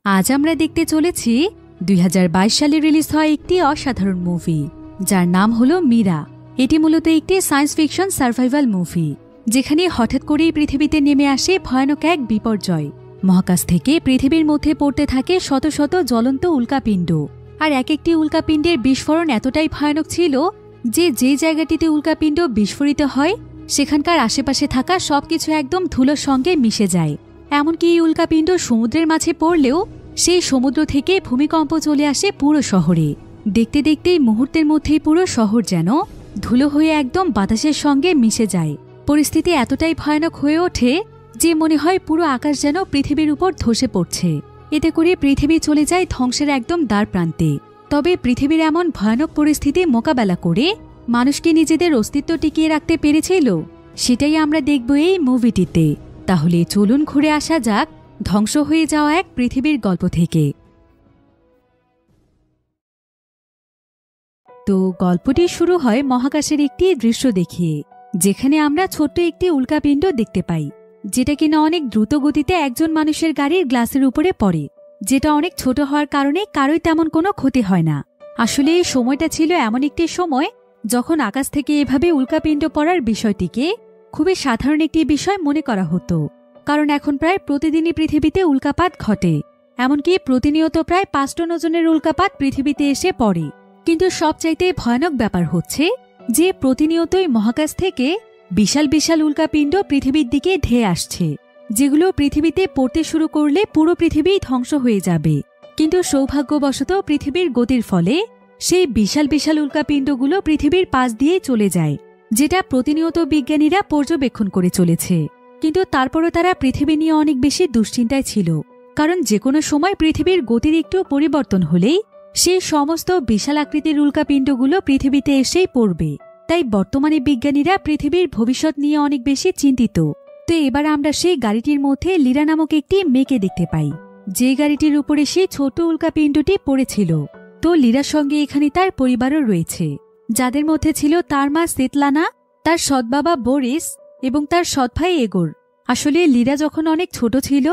আজ আমরা দেখতে চলেছি 2022 সালে রিলিজ হয় একটি অসাধারণ মুভি যার নাম হলো মীরা। এটি মূলত একটি সায়েন্স ফিকশন সার্ভাইভাল মুভি, যেখানে হঠাৎ করেই পৃথিবীতে নেমে আসে ভয়ানক এক বিপর্যয়। মহাকাশ থেকে পৃথিবীর মধ্যে পড়তে থাকে শত শত জ্বলন্ত উল্কাপিণ্ড, আর এক একটি উল্কাপিণ্ডের বিস্ফোরণ এতটাই ভয়ানক ছিল যে জায়গাটিতে উল্কাপিণ্ড বিস্ফোরিত হয় সেখানকার আশেপাশে থাকা সবকিছু একদম ধুলোর সঙ্গে মিশে যায়। এমনকি এই উল্কাপিণ্ড সমুদ্রের মাঝে পড়লেও সেই সমুদ্র থেকে ভূমিকম্প চলে আসে পুরো শহরে। দেখতে দেখতেই মুহূর্তের মধ্যেই পুরো শহর যেন ধুলো হয়ে একদম বাতাসের সঙ্গে মিশে যায়। পরিস্থিতি এতটাই ভয়ানক হয়ে ওঠে যে মনে হয় পুরো আকাশ যেন পৃথিবীর উপর ধসে পড়ছে। এতে করে পৃথিবী চলে যায় ধ্বংসের একদম দ্বার প্রান্তে। তবে পৃথিবীর এমন ভয়ানক পরিস্থিতি মোকাবেলা করে মানুষকে নিজেদের অস্তিত্ব টিকিয়ে রাখতে পেরেছিল, সেটাই আমরা দেখব এই মুভিটিতে। তাহলে চলুন ঘুরে আসা যাক ধ্বংস হয়ে যাওয়া এক পৃথিবীর গল্প থেকে। তো গল্পটি শুরু হয় মহাকাশের একটি দৃশ্য দেখিয়ে, যেখানে আমরা ছোট্ট একটি উল্কাপিণ্ড দেখতে পাই, যেটা কিনা অনেক দ্রুত গতিতে একজন মানুষের গাড়ির গ্লাসের উপরে পড়ে, যেটা অনেক ছোট হওয়ার কারণে কারোই তেমন কোনো ক্ষতি হয় না। আসলে এই সময়টা ছিল এমন একটি সময় যখন আকাশ থেকে এভাবে উল্কাপিণ্ড পড়ার বিষয়টিকে খুবই সাধারণ একটি বিষয় মনে করা হতো, কারণ এখন প্রায় প্রতিদিনই পৃথিবীতে উল্কাপাত ঘটে। এমনকি প্রতিনিয়ত প্রায় 5 টন ওজনের উল্কাপাত পৃথিবীতে এসে পড়ে। কিন্তু সবচাইতে ভয়ানক ব্যাপার হচ্ছে যে প্রতিনিয়তই মহাকাশ থেকে বিশাল বিশাল উল্কাপিণ্ড পৃথিবীর দিকে ধেয়ে আসছে, যেগুলো পৃথিবীতে পড়তে শুরু করলে পুরো পৃথিবী ধ্বংস হয়ে যাবে। কিন্তু সৌভাগ্যবশত পৃথিবীর গতির ফলে সেই বিশাল বিশাল উল্কাপিণ্ডগুলো পৃথিবীর পাশ দিয়ে চলে যায়, যেটা প্রতিনিয়ত বিজ্ঞানীরা পর্যবেক্ষণ করে চলেছে। কিন্তু তারপরও তারা পৃথিবী নিয়ে অনেক বেশি দুশ্চিন্তায় ছিল, কারণ যে কোনো সময় পৃথিবীর গতির একটু পরিবর্তন হলেই সেই সমস্ত বিশাল আকৃতির উল্কাপিণ্ডগুলো পৃথিবীতে এসেই পড়বে। তাই বর্তমানে বিজ্ঞানীরা পৃথিবীর ভবিষ্যৎ নিয়ে অনেক বেশি চিন্তিত। তো এবার আমরা সেই গাড়িটির মধ্যে লীরা নামক একটি মেয়েকে দেখতে পাই, যে গাড়িটির উপরে সেই ছোট উল্কাপিণ্ডটি পড়েছিল। তো লীরার সঙ্গে এখানে তার পরিবারও রয়েছে, যাদের মধ্যে ছিল তার মা সেতলানা, তার সৎ বাবা বরিস এবং তার সৎ ভাই এগোর। আসলে লীরা যখন অনেক ছোট ছিল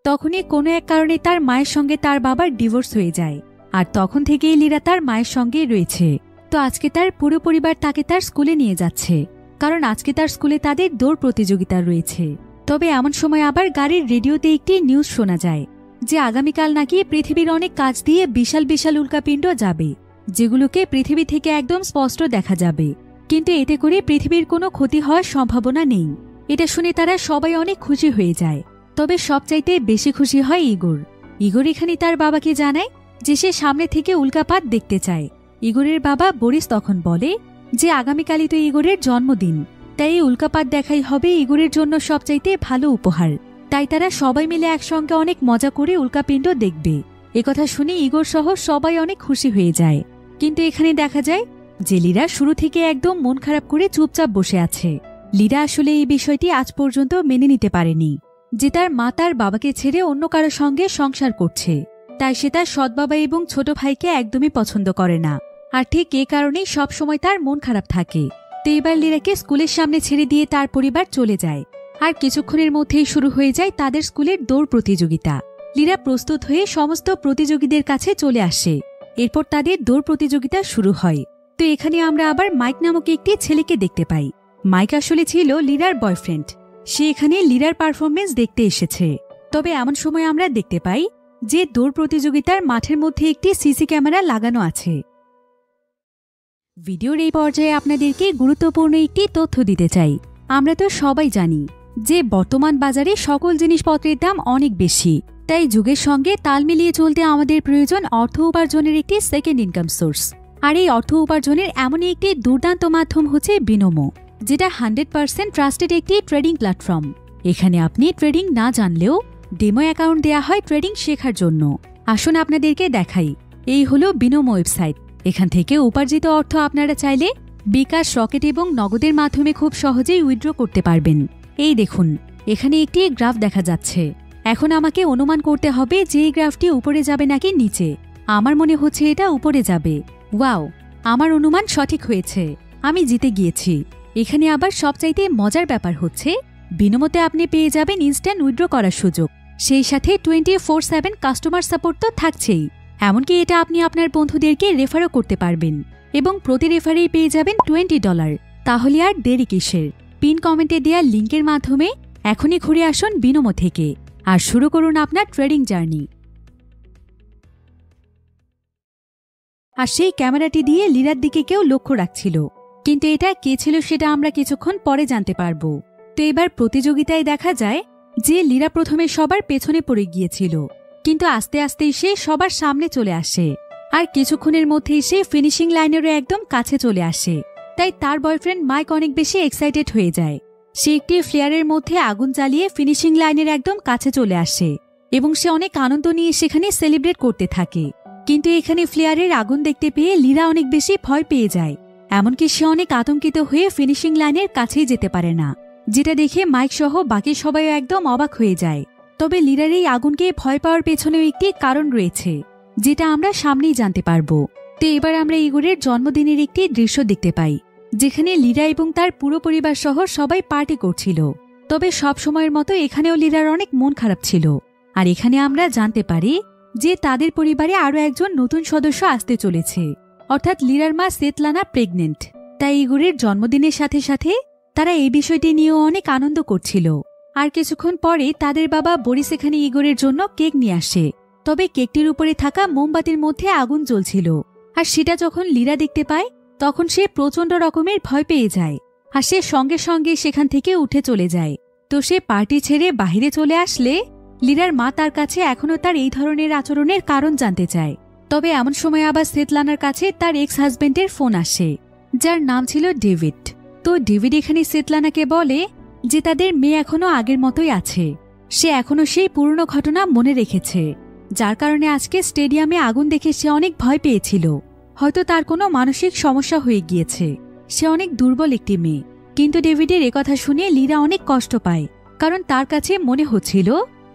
তখনই কোনো এক কারণে তার মায়ের সঙ্গে তার বাবার ডিভোর্স হয়ে যায়, আর তখন থেকেই লীরা তার মায়ের সঙ্গেই রয়েছে। তো আজকে তার পুরো পরিবার তাকে তার স্কুলে নিয়ে যাচ্ছে, কারণ আজকে তার স্কুলে তাদের দৌড় প্রতিযোগিতা রয়েছে। তবে এমন সময় আবার গাড়ির রেডিওতে একটি নিউজ শোনা যায় যে আগামীকাল নাকি পৃথিবীর অনেক কাছ দিয়ে বিশাল বিশাল উল্কাপিণ্ড যাবে, যেগুলোকে পৃথিবী থেকে একদম স্পষ্ট দেখা যাবে। কিন্তু এতে করে পৃথিবীর কোনো ক্ষতি হওয়ার সম্ভাবনা নেই। এটা শুনে তারা সবাই অনেক খুশি হয়ে যায়। তবে সবচাইতে বেশি খুশি হয় ইগোর এখানে তার বাবাকে জানায় যে সে সামনে থেকে উল্কাপাত দেখতে চায়। ইগোরের বাবা বরিস তখন বলে যে আগামীকালই তো ইগোরের জন্মদিন, তাই এই উল্কাপাত দেখাই হবে ইগোরের জন্য সবচাইতে ভালো উপহার। তাই তারা সবাই মিলে একসঙ্গে অনেক মজা করে উল্কাপিণ্ড দেখবে। একথা শুনে ইগোর সহ সবাই অনেক খুশি হয়ে যায়। কিন্তু এখানে দেখা যায় যে লীরা শুরু থেকে একদম মন খারাপ করে চুপচাপ বসে আছে। লীরা আসলে এই বিষয়টি আজ পর্যন্ত মেনে নিতে পারেনি যে তার মা তার বাবাকে ছেড়ে অন্য কারো সঙ্গে সংসার করছে। তাই সে তার সৎ বাবা এবং ছোট ভাইকে একদমই পছন্দ করে না, আর ঠিক এ কারণেই সবসময় তার মন খারাপ থাকে। তো এবার লীরাকে স্কুলের সামনে ছেড়ে দিয়ে তার পরিবার চলে যায়, আর কিছুক্ষণের মধ্যেই শুরু হয়ে যায় তাদের স্কুলের দৌড় প্রতিযোগিতা। লীরা প্রস্তুত হয়ে সমস্ত প্রতিযোগীদের কাছে চলে আসে। এরপর তাদের দৌড় প্রতিযোগিতা শুরু হয়। তো এখানে আমরা আবার মাইক নামক একটি ছেলেকে দেখতে পাই। মাইক আসলে ছিল লীরার বয়ফ্রেন্ড। সে এখানে লীরার পারফরমেন্স দেখতে এসেছে। তবে এমন সময় আমরা দেখতে পাই যে দৌড় প্রতিযোগিতার মাঠের মধ্যে একটি সিসি ক্যামেরা লাগানো আছে। ভিডিওর এই পর্যায়ে আপনাদেরকে গুরুত্বপূর্ণ একটি তথ্য দিতে চাই। আমরা তো সবাই জানি যে বর্তমান বাজারে সকল জিনিসপত্রের দাম অনেক বেশি, তাই যুগের সঙ্গে তাল মিলিয়ে চলতে আমাদের প্রয়োজন অর্থ উপার্জনের একটি সেকেন্ড ইনকাম সোর্স। আর এই অর্থ উপার্জনের এমনই একটি দুর্দান্ত মাধ্যম হচ্ছে বিনোমো, যেটা 100% ট্রাস্টেড একটি ট্রেডিং প্ল্যাটফর্ম। এখানে আপনি ট্রেডিং না জানলেও ডেমো অ্যাকাউন্ট দেয়া হয় ট্রেডিং শেখার জন্য। আসুন আপনাদেরকে দেখাই। এই হলো বিনোমো ওয়েবসাইট। এখান থেকে উপার্জিত অর্থ আপনারা চাইলে বিকাশ, রকেট এবং নগদের মাধ্যমে খুব সহজেই উইথড্র করতে পারবেন। এই দেখুন, এখানে একটি গ্রাফ দেখা যাচ্ছে। এখন আমাকে অনুমান করতে হবে যে এই গ্রাফটি উপরে যাবে নাকি নিচে। আমার মনে হচ্ছে এটা উপরে যাবে। ওয়াও, আমার অনুমান সঠিক হয়েছে, আমি জিতে গিয়েছি। এখানে আবার সবচাইতে মজার ব্যাপার হচ্ছে বিনোমোতে আপনি পেয়ে যাবেন ইনস্ট্যান্ট উইথড্র করার সুযোগ। সেই সাথে 24/7 কাস্টমার সাপোর্ট তো থাকছেই। এমনকি এটা আপনি আপনার বন্ধুদেরকে রেফারও করতে পারবেন এবং প্রতি রেফারেই পেয়ে যাবেন $20। তাহলে আর দেরি কিসের? পিন কমেন্টে দেওয়া লিঙ্কের মাধ্যমে এখনই ঘুরে আসুন বিনোমো থেকে আর শুরু করুন আপনার ট্রেডিং জার্নি। আর সেই ক্যামেরাটি দিয়ে লীরার দিকে কেউ লক্ষ্য রাখছিল, কিন্তু এটা কে ছিল সেটা আমরা কিছুক্ষণ পরে জানতে পারব। তো এবার প্রতিযোগিতায় দেখা যায় যে লীরা প্রথমে সবার পেছনে পড়ে গিয়েছিল, কিন্তু আস্তে আস্তেই সে সবার সামনে চলে আসে আর কিছুক্ষণের মধ্যেই সে ফিনিশিং লাইনেরও একদম কাছে চলে আসে। তাই তার বয়ফ্রেন্ড মাইক অনেক বেশি এক্সাইটেড হয়ে যায়। সে একটি ফ্লেয়ারের মধ্যে আগুন জ্বালিয়ে ফিনিশিং লাইনের একদম কাছে চলে আসে এবং সে অনেক আনন্দ নিয়ে সেখানে সেলিব্রেট করতে থাকে। কিন্তু এখানে ফ্লেয়ারের আগুন দেখতে পেয়ে লীরা অনেক বেশি ভয় পেয়ে যায়, এমনকি সে অনেক আতঙ্কিত হয়ে ফিনিশিং লাইনের কাছেই যেতে পারে না, যেটা দেখে মাইক সহ বাকি সবাই একদম অবাক হয়ে যায়। তবে লীরার এই আগুনকে ভয় পাওয়ার পেছনেও একটি কারণ রয়েছে, যেটা আমরা সামনেই জানতে পারবো। তো এবার আমরা ইগোরের জন্মদিনের একটি দৃশ্য দেখতে পাই, যেখানে লীরা এবং তার পুরো পরিবার সহ সবাই পার্টি করছিল। তবে সব সময়ের মতো এখানেও লীরার অনেক মন খারাপ ছিল। আর এখানে আমরা জানতে পারি যে তাদের পরিবারে আরও একজন নতুন সদস্য আসতে চলেছে, অর্থাৎ লীরার মা সেতলানা প্রেগনেন্ট। তাই ইগোরের জন্মদিনের সাথে সাথে তারা এই বিষয়টি নিয়েও অনেক আনন্দ করছিল। আর কিছুক্ষণ পরে তাদের বাবা বরিস এখানে ইগোরের জন্য কেক নিয়ে আসে। তবে কেকটির উপরে থাকা মোমবাতির মধ্যে আগুন জ্বলছিল, আর সেটা যখন লীরা দেখতে পায় তখন সে প্রচণ্ড রকমের ভয় পেয়ে যায় আর সে সঙ্গে সঙ্গে সেখান থেকে উঠে চলে যায়। তো সে পার্টি ছেড়ে বাহিরে চলে আসলে লীরার মা তার কাছে এখনও তার এই ধরনের আচরণের কারণ জানতে চায়। তবে এমন সময় আবার সেতলানার কাছে তার এক্স হাজবেন্ডের ফোন আসে, যার নাম ছিল ডেভিড। তো ডেভিড এখানে সেতলানাকে বলে যে তাদের মেয়ে এখনও আগের মতোই আছে, সে এখনও সেই পুরনো ঘটনা মনে রেখেছে, যার কারণে আজকে স্টেডিয়ামে আগুন দেখে সে অনেক ভয় পেয়েছিল। হয়তো তার কোনো মানসিক সমস্যা হয়ে গিয়েছে, সে অনেক দুর্বল একটি মেয়ে। কিন্তু ডেভিডের একথা শুনে লীরা অনেক কষ্ট পায়, কারণ তার কাছে মনে হচ্ছিল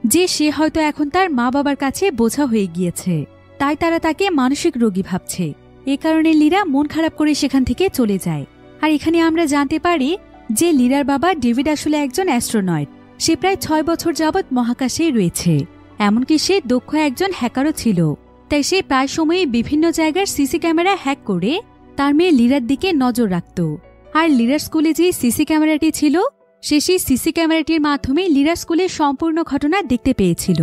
যে সে হয়তো এখন তার মা বাবার কাছে বোঝা হয়ে গিয়েছে, তাই তারা তাকে মানসিক রোগী ভাবছে। এ কারণে লীরা মন খারাপ করে সেখান থেকে চলে যায়। আর এখানে আমরা জানতে পারি যে লীরার বাবা ডেভিড আসলে একজন অ্যাস্ট্রোনয়েট। সে প্রায় 6 বছর যাবৎ মহাকাশেই রয়েছে, এমনকি সে দক্ষ একজন হ্যাকারও ছিল। তাই সে প্রায় সময়ই বিভিন্ন জায়গার সিসি ক্যামেরা হ্যাক করে তার মেয়ে লীরার দিকে নজর রাখত। আর লীরার স্কুলে যে সিসি ক্যামেরাটি ছিল, সে সেই সিসি ক্যামেরাটির মাধ্যমে লীরার স্কুলের সম্পূর্ণ ঘটনা দেখতে পেয়েছিল।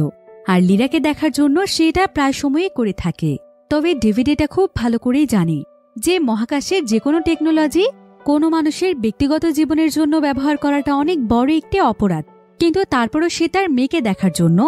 আর লীরাকে দেখার জন্য সে এটা প্রায় সময়ই করে থাকে। তবে ডেভিড এটা খুব ভালো করেই জানে যে মহাকাশের যে কোনো টেকনোলজি কোনো মানুষের ব্যক্তিগত জীবনের জন্য ব্যবহার করাটা অনেক বড় একটি অপরাধ। কিন্তু তারপরও সে তার মেয়েকে দেখার জন্য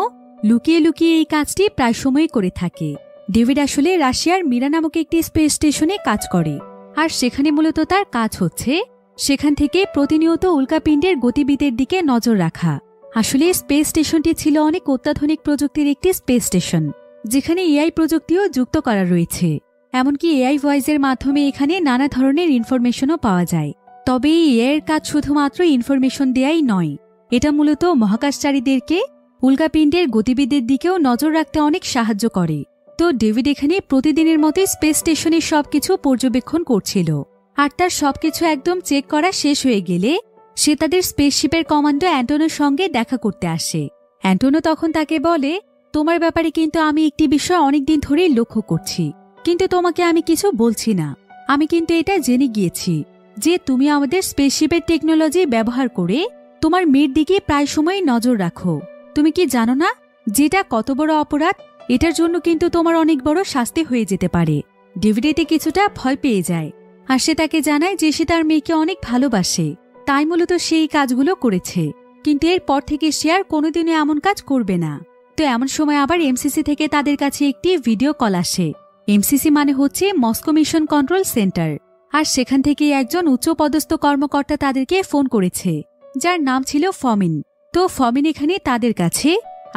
লুকিয়ে লুকিয়ে এই কাজটি প্রায় সময়ই করে থাকে। ডেভিড আসলে রাশিয়ার মিরা নামক একটি স্পেস স্টেশনে কাজ করে, আর সেখানে মূলত তার কাজ হচ্ছে সেখান থেকে প্রতিনিয়ত উল্কাপিণ্ডের গতিবিধির দিকে নজর রাখা। আসলে স্পেস স্টেশনটি ছিল অনেক অত্যাধুনিক প্রযুক্তির একটি স্পেস স্টেশন, যেখানে এআই প্রযুক্তিও যুক্ত করা রয়েছে। এমনকি এআই ভয়েসের মাধ্যমে এখানে নানা ধরনের ইনফরমেশনও পাওয়া যায়। তবে এই এআইয়ের কাজ শুধুমাত্র ইনফরমেশন দেয়াই নয়, এটা মূলত মহাকাশচারীদেরকে উল্কাপিণ্ডের গতিবিধির দিকেও নজর রাখতে অনেক সাহায্য করে। তো ডেভিড এখানে প্রতিদিনের মতোই স্পেস স্টেশনের সবকিছু পর্যবেক্ষণ করছিল। আর তার সবকিছু একদম চেক করা শেষ হয়ে গেলে সে তাদের স্পেসশিপের কমান্ডো অ্যান্টোনোর সঙ্গে দেখা করতে আসে। অ্যান্টোনো তখন তাকে বলে, তোমার ব্যাপারে কিন্তু আমি একটি বিষয় অনেকদিন ধরেই লক্ষ্য করছি, কিন্তু তোমাকে আমি কিছু বলছি না। আমি কিন্তু এটা জেনে গিয়েছি যে তুমি আমাদের স্পেসশিপের টেকনোলজি ব্যবহার করে তোমার মেয়ের দিকে প্রায় সময়ই নজর রাখো। তুমি কি জানো না যেটা কত বড় অপরাধ? এটার জন্য কিন্তু তোমার অনেক বড় শাস্তি হয়ে যেতে পারে। ডেভিড এতে কিছুটা ভয় পেয়ে যায়, আর সে তাকে জানায় যে সে তার মেয়েকে অনেক ভালোবাসে, তাই মূলত সেই কাজগুলো করেছে। কিন্তু এরপর থেকে সে আর কোনোদিনও এমন কাজ করবে না। তো এমন সময় আবার এমসিসি থেকে তাদের কাছে একটি ভিডিও কল আসে। এমসিসি মানে হচ্ছে মস্কো মিশন কন্ট্রোল সেন্টার। আর সেখান থেকে একজন উচ্চপদস্থ কর্মকর্তা তাদেরকে ফোন করেছে, যার নাম ছিল ফমিন। তো ফমিন এখানে তাদের কাছে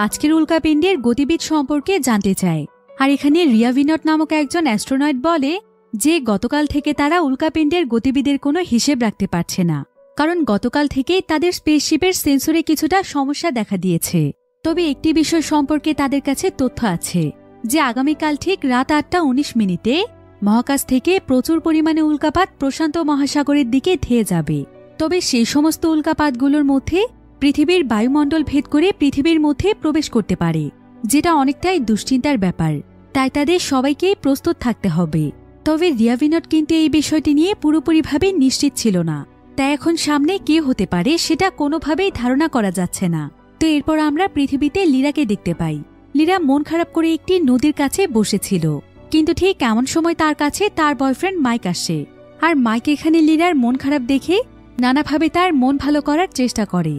আজকের উল্কাপিণ্ডের গতিবিধি সম্পর্কে জানতে চায়। আর এখানে রিয়াভিনট নামক একজন অ্যাস্ট্রোনয়েট বলে যে গতকাল থেকে তারা উল্কাপিণ্ডের গতিবিধির কোনো হিসেব রাখতে পারছে না, কারণ গতকাল থেকেই তাদের স্পেসশিপের সেন্সরে কিছুটা সমস্যা দেখা দিয়েছে। তবে একটি বিষয় সম্পর্কে তাদের কাছে তথ্য আছে যে আগামীকাল ঠিক রাত 8:19 মহাকাশ থেকে প্রচুর পরিমাণে উল্কাপাত প্রশান্ত মহাসাগরের দিকে ধেয়ে যাবে। তবে সেই সমস্ত উল্কাপাতগুলোর মধ্যে পৃথিবীর বায়ুমণ্ডল ভেদ করে পৃথিবীর মধ্যে প্রবেশ করতে পারে, যেটা অনেকটাই দুশ্চিন্তার ব্যাপার। তাই তাদের সবাইকেই প্রস্তুত থাকতে হবে। তবে রিয়াভিনট কিন্তু এই বিষয়টি নিয়ে পুরোপুরিভাবে নিশ্চিত ছিল না। তাই এখন সামনে কে হতে পারে সেটা কোনোভাবেই ধারণা করা যাচ্ছে না। তো এরপর আমরা পৃথিবীতে লিরাকে দেখতে পাই। লিরা মন খারাপ করে একটি নদীর কাছে বসেছিল, কিন্তু ঠিক এমন সময় তার কাছে তার বয়ফ্রেন্ড মাইক আসে। আর মাইক এখানে লিরার মন খারাপ দেখে নানাভাবে তার মন ভালো করার চেষ্টা করে।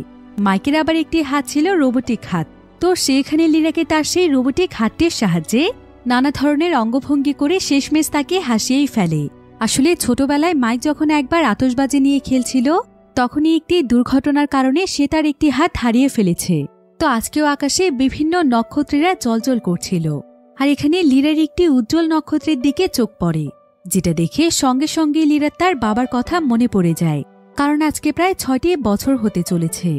মাইকের আবার একটি হাত ছিল রোবোটিক হাত, তো সেখানে লিরাকে তার সেই রোবোটিক হাতটির সাহায্যে নানা ধরনের অঙ্গভঙ্গি করে শেষমেশ তাকে হাসিয়েই ফেলে। আসলে ছোটবেলায় মাইক যখন একবার আতশবাজি নিয়ে খেলছিল, তখনই একটি দুর্ঘটনার কারণে সে তার একটি হাত হারিয়ে ফেলেছে। তো আজকেও আকাশে বিভিন্ন নক্ষত্রেরা জ্বলজ্বল করছিল, আর এখানে লিরার একটি উজ্জ্বল নক্ষত্রের দিকে চোখ পড়ে, যেটা দেখে সঙ্গে সঙ্গে লিরার তার বাবার কথা মনে পড়ে যায়। কারণ আজকে প্রায় 6টি বছর হতে চলেছে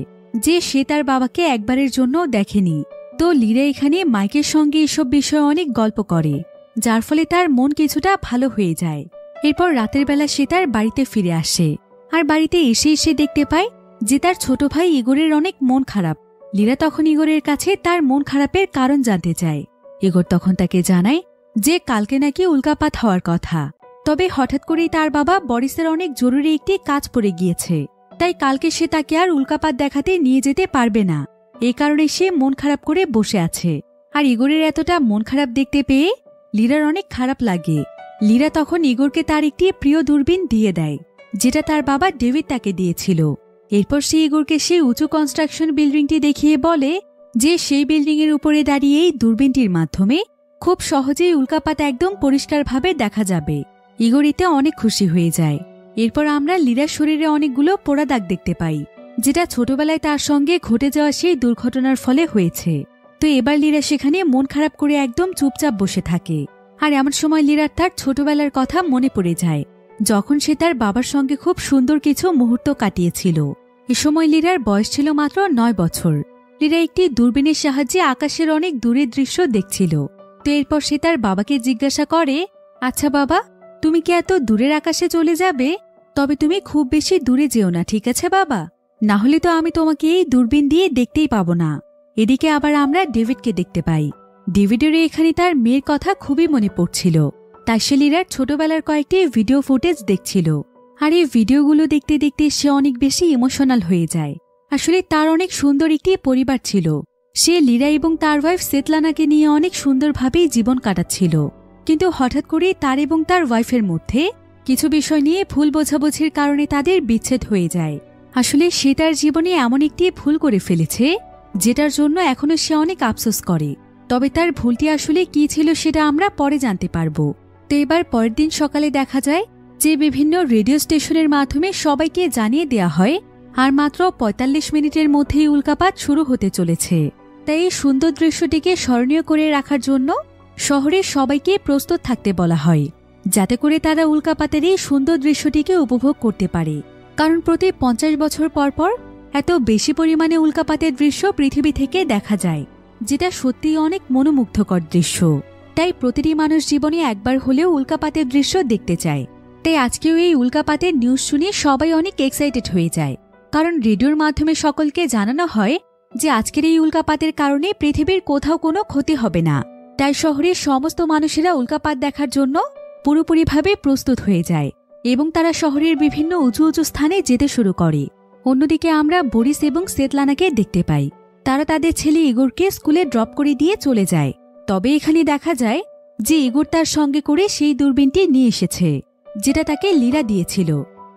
যে সে তার বাবাকে একবারের জন্য দেখেনি। তো লিরা এখানে মাইকের সঙ্গে এসব বিষয়ে অনেক গল্প করে, যার ফলে তার মন কিছুটা ভালো হয়ে যায়। এরপর রাতের বেলা সে তার বাড়িতে ফিরে আসে, আর বাড়িতে এসে দেখতে পায় যে তার ছোট ভাই ইগোরের অনেক মন খারাপ। লিরা তখন ইগোরের কাছে তার মন খারাপের কারণ জানতে চায়। ইগোর তখন তাকে জানায় যে কালকে নাকি উল্কাপাত হওয়ার কথা, তবে হঠাৎ করেই তার বাবা বরিসের অনেক জরুরি একটি কাজ পড়ে গিয়েছে, তাই কালকে সে তাকে আর উল্কাপাত দেখাতে নিয়ে যেতে পারবে না। এই কারণে সে মন খারাপ করে বসে আছে। আর ইগোরের এতটা মন খারাপ দেখতে পেয়ে লিরার অনেক খারাপ লাগে। লিরা তখন ইগোরকে তার একটি প্রিয় দূরবীন দিয়ে দেয়, যেটা তার বাবা ডেভিড তাকে দিয়েছিল। এরপর সে ইগোরকে সেই উঁচু কনস্ট্রাকশন বিল্ডিংটি দেখিয়ে বলে যে সেই বিল্ডিংয়ের উপরে দাঁড়িয়ে এই দূরবীনটির মাধ্যমে খুব সহজেই উল্কাপাত একদম পরিষ্কারভাবে দেখা যাবে। ইগোর এতে অনেক খুশি হয়ে যায়। এরপর আমরা লিরার শরীরে অনেকগুলো পোড়া দাগ দেখতে পাই, যেটা ছোটবেলায় তার সঙ্গে ঘটে যাওয়া সেই দুর্ঘটনার ফলে হয়েছে। তো এবার লিরা সেখানে মন খারাপ করে একদম চুপচাপ বসে থাকে। আর এমন সময় লিরার তার ছোটবেলার কথা মনে পড়ে যায়, যখন সে তার বাবার সঙ্গে খুব সুন্দর কিছু মুহূর্ত কাটিয়েছিল। এ সময় লিরার বয়স ছিল মাত্র 9 বছর। লিরা একটি দূরবীনের সাহায্যে আকাশের অনেক দূরের দৃশ্য দেখছিল। তো এরপর সে তার বাবাকে জিজ্ঞাসা করে, আচ্ছা বাবা, তুমি কি এত দূরের আকাশে চলে যাবে? তবে তুমি খুব বেশি দূরে যেও না, ঠিক আছে বাবা? না হলে তো আমি তোমাকে এই দূরবীন দিয়ে দেখতেই পাবো না। এদিকে আবার আমরা ডেভিডকে দেখতে পাই। ডেভিডের এখানে তার মেয়ের কথা খুবই মনে পড়ছিল, তাই সে লিরার ছোটবেলার কয়েকটি ভিডিও ফুটেজ দেখছিল। আর এই ভিডিওগুলো দেখতে দেখতে সে অনেক বেশি ইমোশনাল হয়ে যায়। আসলে তার অনেক সুন্দর একটি পরিবার ছিল। সে লিরা এবং তার ওয়াইফ সেতলানাকে নিয়ে অনেক সুন্দরভাবেই জীবন কাটাচ্ছিল। কিন্তু হঠাৎ করে তার এবং তার ওয়াইফের মধ্যে কিছু বিষয় নিয়ে ভুল বোঝাবুঝির কারণে তাদের বিচ্ছেদ হয়ে যায়। আসলে সে তার জীবনে এমন একটি ভুল করে ফেলেছে, যেটার জন্য এখনো সে অনেক আফসোস করে। তবে তার ভুলটি আসলে কি ছিল সেটা আমরা পরে জানতে পারবো। তো এবার পরের দিন সকালে দেখা যায় যে বিভিন্ন রেডিও স্টেশনের মাধ্যমে সবাইকে জানিয়ে দেয়া হয় আর মাত্র ৪৫ মিনিটের মধ্যেই উল্কাপাত শুরু হতে চলেছে। তাই এই সুন্দর দৃশ্যটিকে স্মরণীয় করে রাখার জন্য শহরের সবাইকে প্রস্তুত থাকতে বলা হয়, যাতে করে তারা উল্কাপাতের এই সুন্দর দৃশ্যটিকে উপভোগ করতে পারে। কারণ প্রতি ৫০ বছর পর পর এত বেশি পরিমাণে উল্কাপাতের দৃশ্য পৃথিবী থেকে দেখা যায়, যেটা সত্যিই অনেক মনোমুগ্ধকর দৃশ্য। তাই প্রতিটি মানুষ জীবনে একবার হলেও উল্কাপাতের দৃশ্য দেখতে চায়। তাই আজকেও এই উল্কাপাতের নিউজ শুনে সবাই অনেক এক্সাইটেড হয়ে যায়, কারণ রেডিওর মাধ্যমে সকলকে জানানো হয় যে আজকের এই উল্কাপাতের কারণে পৃথিবীর কোথাও কোনো ক্ষতি হবে না। তাই শহরের সমস্ত মানুষেরা উল্কাপাত দেখার জন্য পুরোপুরিভাবে প্রস্তুত হয়ে যায় এবং তারা শহরের বিভিন্ন উঁচু উঁচু স্থানে যেতে শুরু করে। অন্যদিকে আমরা বরিস এবং সেতলানাকে দেখতে পাই। তারা তাদের ছেলে ইগোরকে স্কুলে ড্রপ করে দিয়ে চলে যায়। তবে এখানে দেখা যায় যে ইগোর তার সঙ্গে করে সেই দূরবীনটি নিয়ে এসেছে, যেটা তাকে লিরা দিয়েছিল।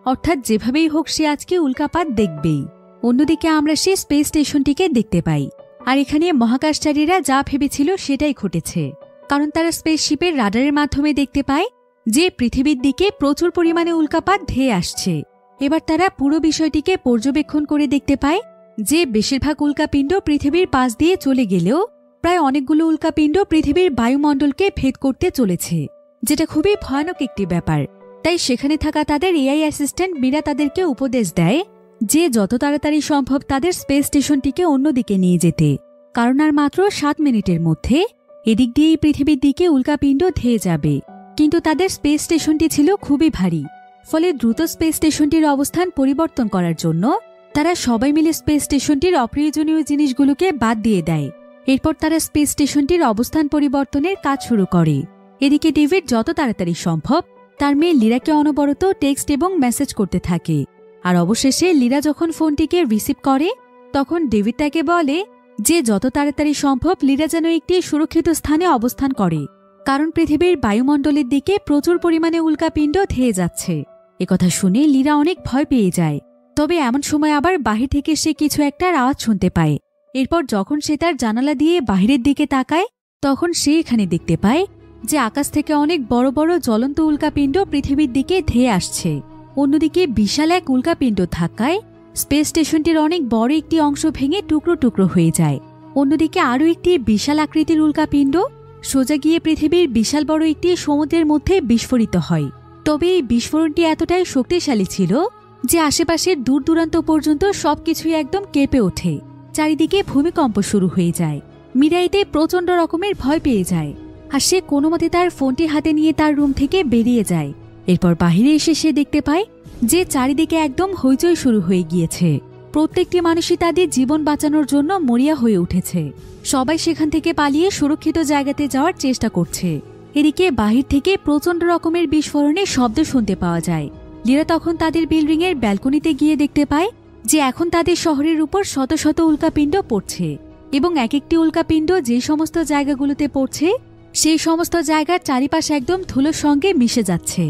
অর্থাৎ যেভাবেই হোক সে আজকে উল্কাপাত দেখবেই। অন্যদিকে আমরা সেই স্পেস স্টেশনটিকে দেখতে পাই। আর এখানে মহাকাশচারীরা যা ভেবেছিল সেটাই ঘটেছে, কারণ তারা স্পেসশিপের রাডারের মাধ্যমে দেখতে পায় যে পৃথিবীর দিকে প্রচুর পরিমাণে উল্কাপাত ধেয়ে আসছে। এবার তারা পুরো বিষয়টিকে পর্যবেক্ষণ করে দেখতে পায় যে বেশিরভাগ উল্কাপিণ্ড পৃথিবীর পাশ দিয়ে চলে গেলেও প্রায় অনেকগুলো উল্কাপিণ্ড পৃথিবীর বায়ুমণ্ডলকে ভেদ করতে চলেছে, যেটা খুবই ভয়ানক একটি ব্যাপার। তাই সেখানে থাকা তাদের এআই অ্যাসিস্ট্যান্ট মীরা তাদেরকে উপদেশ দেয় যে যত তাড়াতাড়ি সম্ভব তাদের স্পেস স্টেশনটিকে অন্যদিকে নিয়ে যেতে, কারণ আর মাত্র 7 মিনিটের মধ্যে এদিক দিয়েই পৃথিবীর দিকে উল্কাপিণ্ড ধেয়ে যাবে। কিন্তু তাদের স্পেস স্টেশনটি ছিল খুবই ভারী, ফলে দ্রুত স্পেস স্টেশনটির অবস্থান পরিবর্তন করার জন্য তারা সবাই মিলে স্পেস স্টেশনটির অপ্রয়োজনীয় জিনিসগুলোকে বাদ দিয়ে দেয়। এরপর তারা স্পেস স্টেশনটির অবস্থান পরিবর্তনের কাজ শুরু করে। এদিকে ডেভিড যত তাড়াতাড়ি সম্ভব তার মেয়ে লিরাকে অনবরত টেক্সট এবং মেসেজ করতে থাকে। আর অবশেষে লিরা যখন ফোনটিকে রিসিভ করে তখন ডেভিড তাকে বলে যে যত তাড়াতাড়ি সম্ভব লিরা যেন একটি সুরক্ষিত স্থানে অবস্থান করে, কারণ পৃথিবীর বায়ুমণ্ডলের দিকে প্রচুর পরিমাণে উল্কাপিণ্ড ধেয়ে যাচ্ছে। একথা শুনে লিরা অনেক ভয় পেয়ে যায়। তবে এমন সময় আবার বাহির থেকে সে কিছু একটার আওয়াজ শুনতে পায়। এরপর যখন সে তার জানালা দিয়ে বাহিরের দিকে তাকায় তখন সে এখানে দেখতে পায় যে আকাশ থেকে অনেক বড় বড় জ্বলন্ত উল্কাপিণ্ড পৃথিবীর দিকে ধেয়ে আসছে। অন্যদিকে বিশাল এক উল্কাপিণ্ড ধাক্কায় স্পেস স্টেশনটির অনেক বড় একটি অংশ ভেঙে টুকরো টুকরো হয়ে যায়। অন্যদিকে আরও একটি বিশাল আকৃতির উল্কাপিণ্ড সোজা গিয়ে পৃথিবীর বিশাল বড় একটি সমুদ্রের মধ্যে বিস্ফোরিত হয়। তবে এই বিস্ফোরণটি এতটাই শক্তিশালী ছিল যে আশেপাশের দূর দূরান্ত পর্যন্ত সবকিছুই একদম কেঁপে ওঠে। চারিদিকে ভূমিকম্প শুরু হয়ে যায়। মীরা এতে প্রচণ্ড রকমের ভয় পেয়ে যায় আর সে কোনো মতে তার ফোনটি হাতে নিয়ে তার রুম থেকে বেরিয়ে যায়। এরপর বাহিরে এসে সে দেখতে পায় যে চারিদিকে একদম হইচই শুরু হয়ে গিয়েছে। প্রত্যেকটি মানুষই তাদের জীবন বাঁচানোর জন্য মরিয়া হয়ে উঠেছে। সবাই সেখান থেকে পালিয়ে সুরক্ষিত জায়গাতে যাওয়ার চেষ্টা করছে। এদিকে বাহির থেকে প্রচণ্ড রকমের বিস্ফোরণের শব্দ শুনতে পাওয়া যায়। লিরা তখন তাদের বিল্ডিংয়ের ব্যালকনিতে গিয়ে দেখতে পায় যে এখন তাদের শহরের উপর শত শত উল্কাপিণ্ড পড়ছে এবং এক একটি উল্কাপিণ্ড যে সমস্ত জায়গাগুলোতে পড়ছে সেই সমস্ত জায়গার চারিপাশ একদম ধুলোর সঙ্গে মিশে যাচ্ছে।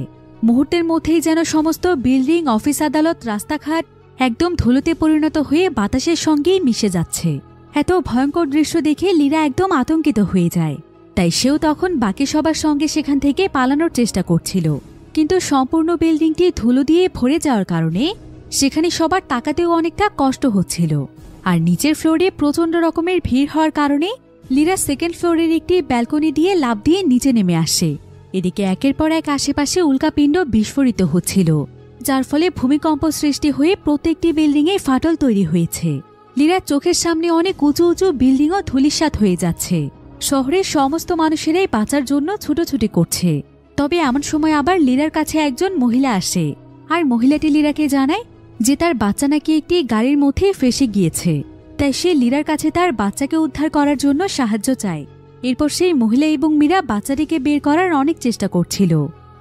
মুহূর্তের মধ্যেই যেন সমস্ত বিল্ডিং, অফিস, আদালত, রাস্তাঘাট একদম ধুলোতে পরিণত হয়ে বাতাসের সঙ্গেই মিশে যাচ্ছে। এত ভয়ঙ্কর দৃশ্য দেখে লিরা একদম আতঙ্কিত হয়ে যায়। তাই সেও তখন বাকি সবার সঙ্গে সেখান থেকে পালানোর চেষ্টা করছিল, কিন্তু সম্পূর্ণ বিল্ডিংটি ধুলো দিয়ে ভরে যাওয়ার কারণে সেখানে সবার তাকাতেও অনেকটা কষ্ট হচ্ছিল। আর নিচের ফ্লোরে প্রচণ্ড রকমের ভিড় হওয়ার কারণে লিরা সেকেন্ড ফ্লোরের একটি ব্যালকনি দিয়ে লাফ দিয়ে নিচে নেমে আসে। এদিকে একের পর এক আশেপাশে উল্কাপিণ্ড বিস্ফোরিত হচ্ছিল, যার ফলে ভূমিকম্প সৃষ্টি হয়ে প্রত্যেকটি বিল্ডিংয়ে ফাটল তৈরি হয়েছে। লিরার চোখের সামনে অনেক উঁচু উঁচু বিল্ডিংও ধূলিসাৎ হয়ে যাচ্ছে। শহরের সমস্ত মানুষেরাই বাঁচার জন্য ছুটোছুটি করছে। তবে এমন সময় আবার লিরার কাছে একজন মহিলা আসে আর মহিলাটি লিরাকে জানায় যে তার বাচ্চা নাকি একটি গাড়ির মধ্যে ফেঁসে গিয়েছে। তাই সে লিরার কাছে তার বাচ্চাকে উদ্ধার করার জন্য সাহায্য চায়। এরপর সেই মহিলা এবং মীরা বাচ্চাটিকে বের করার অনেক চেষ্টা করছিল,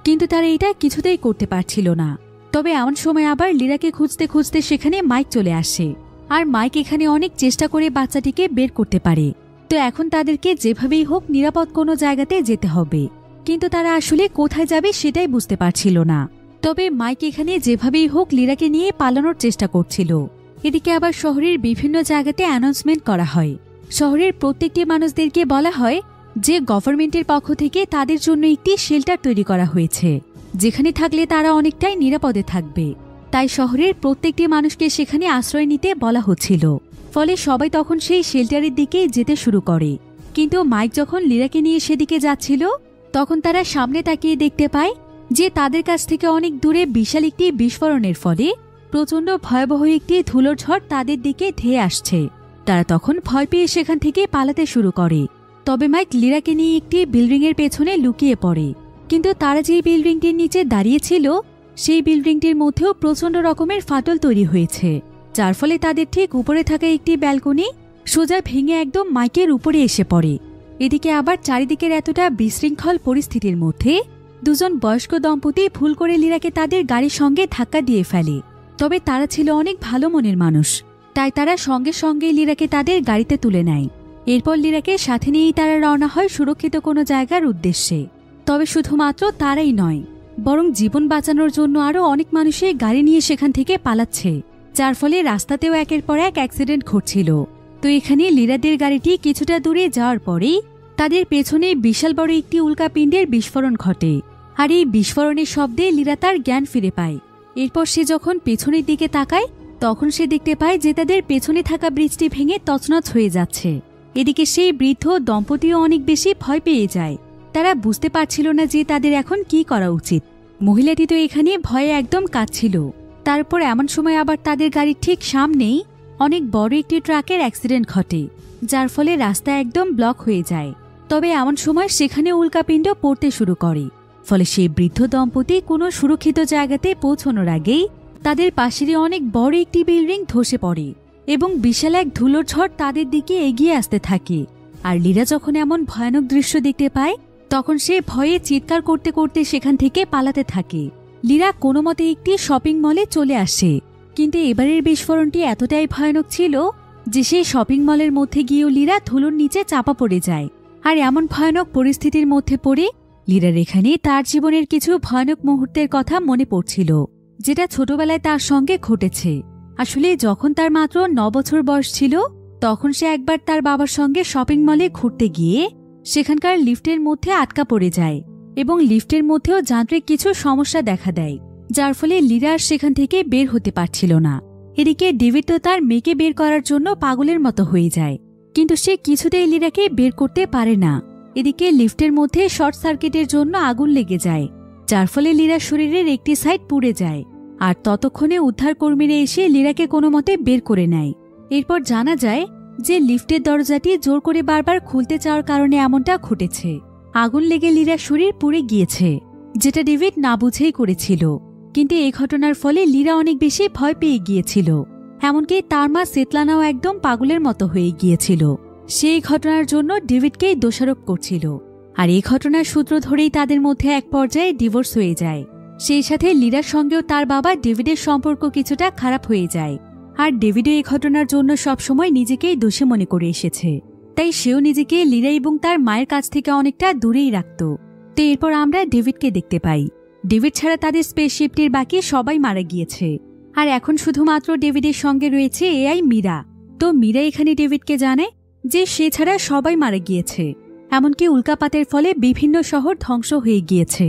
কিন্তু তারা এটা কিছুতেই করতে পারছিল না। তবে এমন সময় আবার লিরাকে খুঁজতে খুঁজতে সেখানে মাইক চলে আসে আর মাইক এখানে অনেক চেষ্টা করে বাচ্চাটিকে বের করতে পারে। তো এখন তাদেরকে যেভাবেই হোক নিরাপদ কোনো জায়গাতে যেতে হবে, কিন্তু তারা আসলে কোথায় যাবে সেটাই বুঝতে পারছিল না। তবে মাইক এখানে যেভাবেই হোক লিরাকে নিয়ে পালানোর চেষ্টা করছিল। এদিকে আবার শহরের বিভিন্ন জায়গাতে অ্যানাউন্সমেন্ট করা হয়। শহরের প্রত্যেকটি মানুষদেরকে বলা হয় যে গভর্নমেন্টের পক্ষ থেকে তাদের জন্য একটি শেল্টার তৈরি করা হয়েছে, যেখানে থাকলে তারা অনেকটাই নিরাপদে থাকবে। তাই শহরের প্রত্যেকটি মানুষকে সেখানে আশ্রয় নিতে বলা হচ্ছিল। ফলে সবাই তখন সেই শেল্টারের দিকে যেতে শুরু করে। কিন্তু মাইক যখন লিরাকে নিয়ে সেদিকে যাচ্ছিল তখন তারা সামনে তাকিয়ে দেখতে পায় যে তাদের কাছ থেকে অনেক দূরে বিশাল একটি বিস্ফোরণের ফলে প্রচণ্ড ভয়াবহ একটি ধুলোর ঝড় তাদের দিকে ধেয়ে আসছে। তারা তখন ভয় পেয়ে সেখান থেকে পালাতে শুরু করে। তবে মাইক লিরাকে নিয়ে একটি বিল্ডিংয়ের পেছনে লুকিয়ে পড়ে, কিন্তু তারা যেই বিল্ডিংটির নিচে দাঁড়িয়েছিল সেই বিল্ডিংটির মধ্যেও প্রচণ্ড রকমের ফাটল তৈরি হয়েছে, যার ফলে তাদের ঠিক উপরে থাকা একটি ব্যালকনি সোজা ভেঙে একদম মাইকের উপরে এসে পড়ে। এদিকে আবার চারিদিকের এতটা বিশৃঙ্খল পরিস্থিতির মধ্যে দুজন বয়স্ক দম্পতি ভুল করে লিরাকে তাদের গাড়ির সঙ্গে ধাক্কা দিয়ে ফেলে। তবে তারা ছিল অনেক ভালো মনের মানুষ, তাই তারা সঙ্গে সঙ্গে লিরাকে তাদের গাড়িতে তুলে নেয়। এরপর লিরাকে সাথে নিয়েই তারা রওনা হয় সুরক্ষিত কোনো জায়গার উদ্দেশ্যে। তবে শুধুমাত্র তারাই নয়, বরং জীবন বাঁচানোর জন্য আরও অনেক মানুষই গাড়ি নিয়ে সেখান থেকে পালাচ্ছে, যার ফলে রাস্তাতেও একের পর এক অ্যাক্সিডেন্ট ঘটছিল। তো এখানে লিরাদের গাড়িটি কিছুটা দূরে যাওয়ার পরেই তাদের পেছনে বিশাল বড় একটি উল্কাপিণ্ডের বিস্ফোরণ ঘটে। আর এই বিস্ফোরণের শব্দে লিরা তার জ্ঞান ফিরে পায়। এরপর সে যখন পেছনের দিকে তাকায় তখন সে দেখতে পায় যে তাদের পেছনে থাকা ব্রিজটি ভেঙে তছনছ হয়ে যাচ্ছে। এদিকে সেই বৃদ্ধ দম্পতিও অনেক বেশি ভয় পেয়ে যায়। তারা বুঝতে পারছিল না যে তাদের এখন কি করা উচিত। মহিলাটি তো এখানে ভয়ে একদম কাঁদছিল। তারপর এমন সময় আবার তাদের গাড়ির ঠিক সামনেই অনেক বড় একটি ট্রাকের অ্যাক্সিডেন্ট ঘটে, যার ফলে রাস্তা একদম ব্লক হয়ে যায়। তবে এমন সময় সেখানে উল্কাপিণ্ড পড়তে শুরু করে। ফলে সেই বৃদ্ধ দম্পতি কোনো সুরক্ষিত জায়গাতে পৌঁছানোর আগেই তাদের পাশেরই অনেক বড় একটি বিল্ডিং ধসে পড়ে এবং বিশাল এক ধুলোর ঝড় তাদের দিকে এগিয়ে আসতে থাকে। আর লীরা যখন এমন ভয়ানক দৃশ্য দেখতে পায় তখন সে ভয়ে চিৎকার করতে করতে সেখান থেকে পালাতে থাকে। লীরা কোনো মতে একটি শপিং মলে চলে আসে, কিন্তু এবারের বিস্ফোরণটি এতটাই ভয়ানক ছিল যে সেই শপিং মলের মধ্যে গিয়েও লীরা ধুলোর নিচে চাপা পড়ে যায়। আর এমন ভয়ানক পরিস্থিতির মধ্যে পড়ে লীরার এখানে তার জীবনের কিছু ভয়ানক মুহূর্তের কথা মনে পড়ছিল, যেটা ছোটবেলায় তার সঙ্গে ঘটেছে। আসলে যখন তার মাত্র 9 বছর বয়স ছিল তখন সে একবার তার বাবার সঙ্গে শপিং মলে ঘুরতে গিয়ে সেখানকার লিফটের মধ্যে আটকা পড়ে যায় এবং লিফটের মধ্যেও যান্ত্রিক কিছু সমস্যা দেখা দেয়, যার ফলে লীরা সেখান থেকে বের হতে পারছিল না। এদিকে ডেভিড তো তার মেয়েকে বের করার জন্য পাগলের মতো হয়ে যায়, কিন্তু সে কিছুতেই লীরাকে বের করতে পারে না। এদিকে লিফটের মধ্যে শর্ট সার্কিটের জন্য আগুন লেগে যায়, যার ফলে লীরার শরীরের একটি সাইড পুড়ে যায়। আর ততক্ষণে উদ্ধারকর্মীরা এসে লীরাকে কোনো মতে বের করে নেয়। এরপর জানা যায় যে লিফটের দরজাটি জোর করে বারবার খুলতে চাওয়ার কারণে এমনটা ঘটেছে। আগুন লেগে লীরার শরীর পুড়ে গিয়েছে, যেটা ডেভিড না বুঝেই করেছিল। কিন্তু এই ঘটনার ফলে লীরা অনেক বেশি ভয় পেয়ে গিয়েছিল, এমনকি তার মা সেতলানাও একদম পাগলের মতো হয়ে গিয়েছিল। সেই ঘটনার জন্য ডেভিডকেই দোষারোপ করছিল। আর এই ঘটনার সূত্র ধরেই তাদের মধ্যে এক পর্যায়ে ডিভোর্স হয়ে যায়। সেই সাথে লীরার সঙ্গেও তার বাবা ডেভিডের সম্পর্ক কিছুটা খারাপ হয়ে যায়। আর ডেভিডও এই ঘটনার জন্য সবসময় নিজেকেই দোষী মনে করে এসেছে, তাই সেও নিজেকে লীরা এবং তার মায়ের কাছ থেকে অনেকটা দূরেই রাখত। তো এরপর আমরা ডেভিডকে দেখতে পাই। ডেভিড ছাড়া তাদের স্পেসশিপটির বাকি সবাই মারা গিয়েছে, আর এখন শুধুমাত্র ডেভিডের সঙ্গে রয়েছে এআই মীরা। তো মীরা এখানে ডেভিডকে জানে যে সে ছাড়া সবাই মারা গিয়েছে, এমনকি উল্কাপাতের ফলে বিভিন্ন শহর ধ্বংস হয়ে গিয়েছে,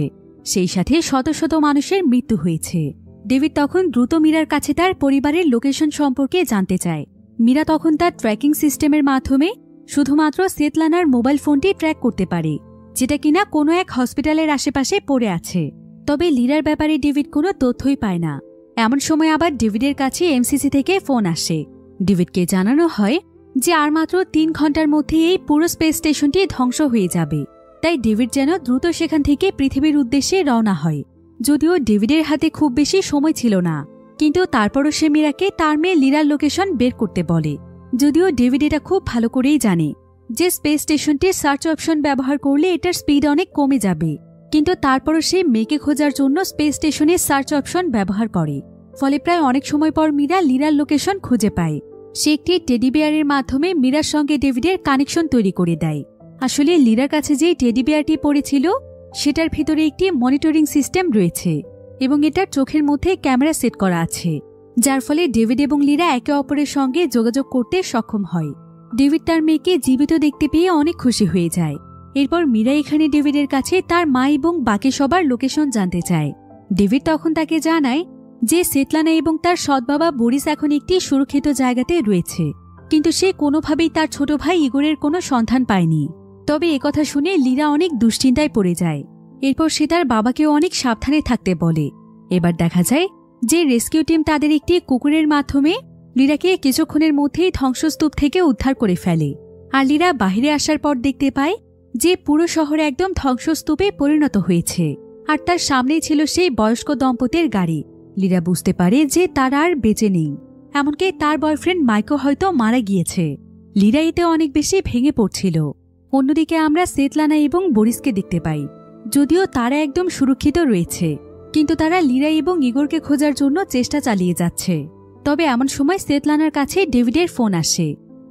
সেই সাথে শত শত মানুষের মৃত্যু হয়েছে। ডেভিড তখন দ্রুত মীরার কাছে তার পরিবারের লোকেশন সম্পর্কে জানতে চায়। মীরা তখন তার ট্র্যাকিং সিস্টেমের মাধ্যমে শুধুমাত্র সেতলানার মোবাইল ফোনটি ট্র্যাক করতে পারে, যেটা কিনা কোনো এক হসপিটালের আশেপাশে পড়ে আছে। তবে লীরার ব্যাপারে ডেভিড কোনো তথ্যই পায় না। এমন সময় আবার ডেভিডের কাছে এমসিসি থেকে ফোন আসে। ডেভিডকে জানানো হয় যে আর মাত্র 3 ঘন্টার মধ্যে এই পুরো স্পেস স্টেশনটি ধ্বংস হয়ে যাবে, তাই ডেভিড যেন দ্রুত সেখান থেকে পৃথিবীর উদ্দেশ্যে রওনা হয়। যদিও ডেভিডের হাতে খুব বেশি সময় ছিল না, কিন্তু তারপরও সে মীরাকে তার মেয়ে লীরার লোকেশন বের করতে বলে। যদিও ডেভিড এটা খুব ভালো করেই জানে যে স্পেস স্টেশনটির সার্চ অপশন ব্যবহার করলে এটার স্পিড অনেক কমে যাবে, কিন্তু তারপরও সে মেয়েকে খোঁজার জন্য স্পেস স্টেশনের সার্চ অপশন ব্যবহার করে। ফলে প্রায় অনেক সময় পর মীরা লীরার লোকেশন খুঁজে পায়। সে একটি টেডি বিয়ারের মাধ্যমে মীরার সঙ্গে ডেভিডের কানেকশন তৈরি করে দেয়। আসলে লীরার কাছে যে টেডি বিয়ারটি পড়েছিল সেটার ভিতরে একটি মনিটরিং সিস্টেম রয়েছে এবং এটার চোখের মধ্যে ক্যামেরা সেট করা আছে, যার ফলে ডেভিড এবং লীরা একে অপরের সঙ্গে যোগাযোগ করতে সক্ষম হয়। ডেভিড তার মেয়েকে জীবিত দেখতে পেয়ে অনেক খুশি হয়ে যায়। এরপর মীরা এখানে ডেভিডের কাছে তার মা এবং বাকি সবার লোকেশন জানতে চায়। ডেভিড তখন তাকে জানায় যে সেতলানা এবং তার সৎ বাবা বরিস এখন একটি সুরক্ষিত জায়গাতে রয়েছে, কিন্তু সে কোনোভাবেই তার ছোট ভাই ইগোরের কোনো সন্ধান পায়নি। তবে একথা শুনে লীরা অনেক দুশ্চিন্তায় পড়ে যায়। এরপর সে তার বাবাকেও অনেক সাবধানে থাকতে বলে। এবার দেখা যায় যে রেস্কিউ টিম তাদের একটি কুকুরের মাধ্যমে লীরাকে কিছুক্ষণের মধ্যেই ধ্বংসস্তূপ থেকে উদ্ধার করে ফেলে। আর লীরা বাহিরে আসার পর দেখতে পায় যে পুরো শহর একদম ধ্বংসস্তূপে পরিণত হয়েছে, আর তার সামনেই ছিল সেই বয়স্ক দম্পতির গাড়ি। লীরা বুঝতে পারে যে তারা আর বেঁচে নেই, এমনকি তার বয়ফ্রেন্ড মাইকও হয়তো মারা গিয়েছে। লীরা এতে অনেক বেশি ভেঙে পড়ছিল। অন্যদিকে আমরা সেতলানা এবং বরিসকে দেখতে পাই। যদিও তারা একদম সুরক্ষিত রয়েছে, কিন্তু তারা লীরা এবং ইগোরকে খোঁজার জন্য চেষ্টা চালিয়ে যাচ্ছে। তবে এমন সময় সেতলানার কাছে ডেভিডের ফোন আসে।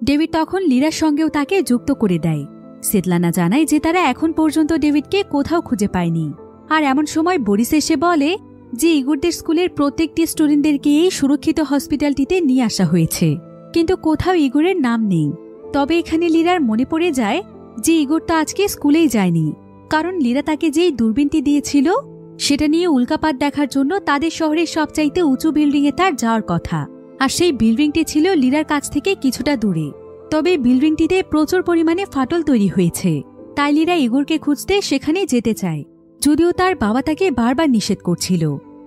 ডেভিড তখন লীরার সঙ্গেও তাকে যুক্ত করে দেয়। সেতলানা জানায় যে তারা এখন পর্যন্ত ডেভিডকে কোথাও খুঁজে পায়নি। আর এমন সময় বরিস এসে বলে যে ইগোরদের স্কুলের প্রত্যেকটি স্টুডেন্টদেরকে এই সুরক্ষিত হসপিটালটিতে নিয়ে আসা হয়েছে, কিন্তু কোথাও ইগোরের নাম নেই। তবে এখানে লীরার মনে পড়ে যায় যে ইগোর তো আজকে স্কুলেই যায়নি, কারণ লীরা তাকে যেই দূরবীনটি দিয়েছিল সেটা নিয়ে উল্কাপাত দেখার জন্য তাদের শহরের সবচাইতে উঁচু বিল্ডিংয়ে তার যাওয়ার কথা। আর সেই বিল্ডিংটি ছিল লীরার কাছ থেকে কিছুটা দূরে। তবে বিল্ডিংটিতে প্রচুর পরিমাণে ফাটল তৈরি হয়েছে, তাই লীরা ইগোরকে খুঁজতে সেখানে যেতে চায়। যদিও তার বাবা তাকে বারবার নিষেধ করছিল,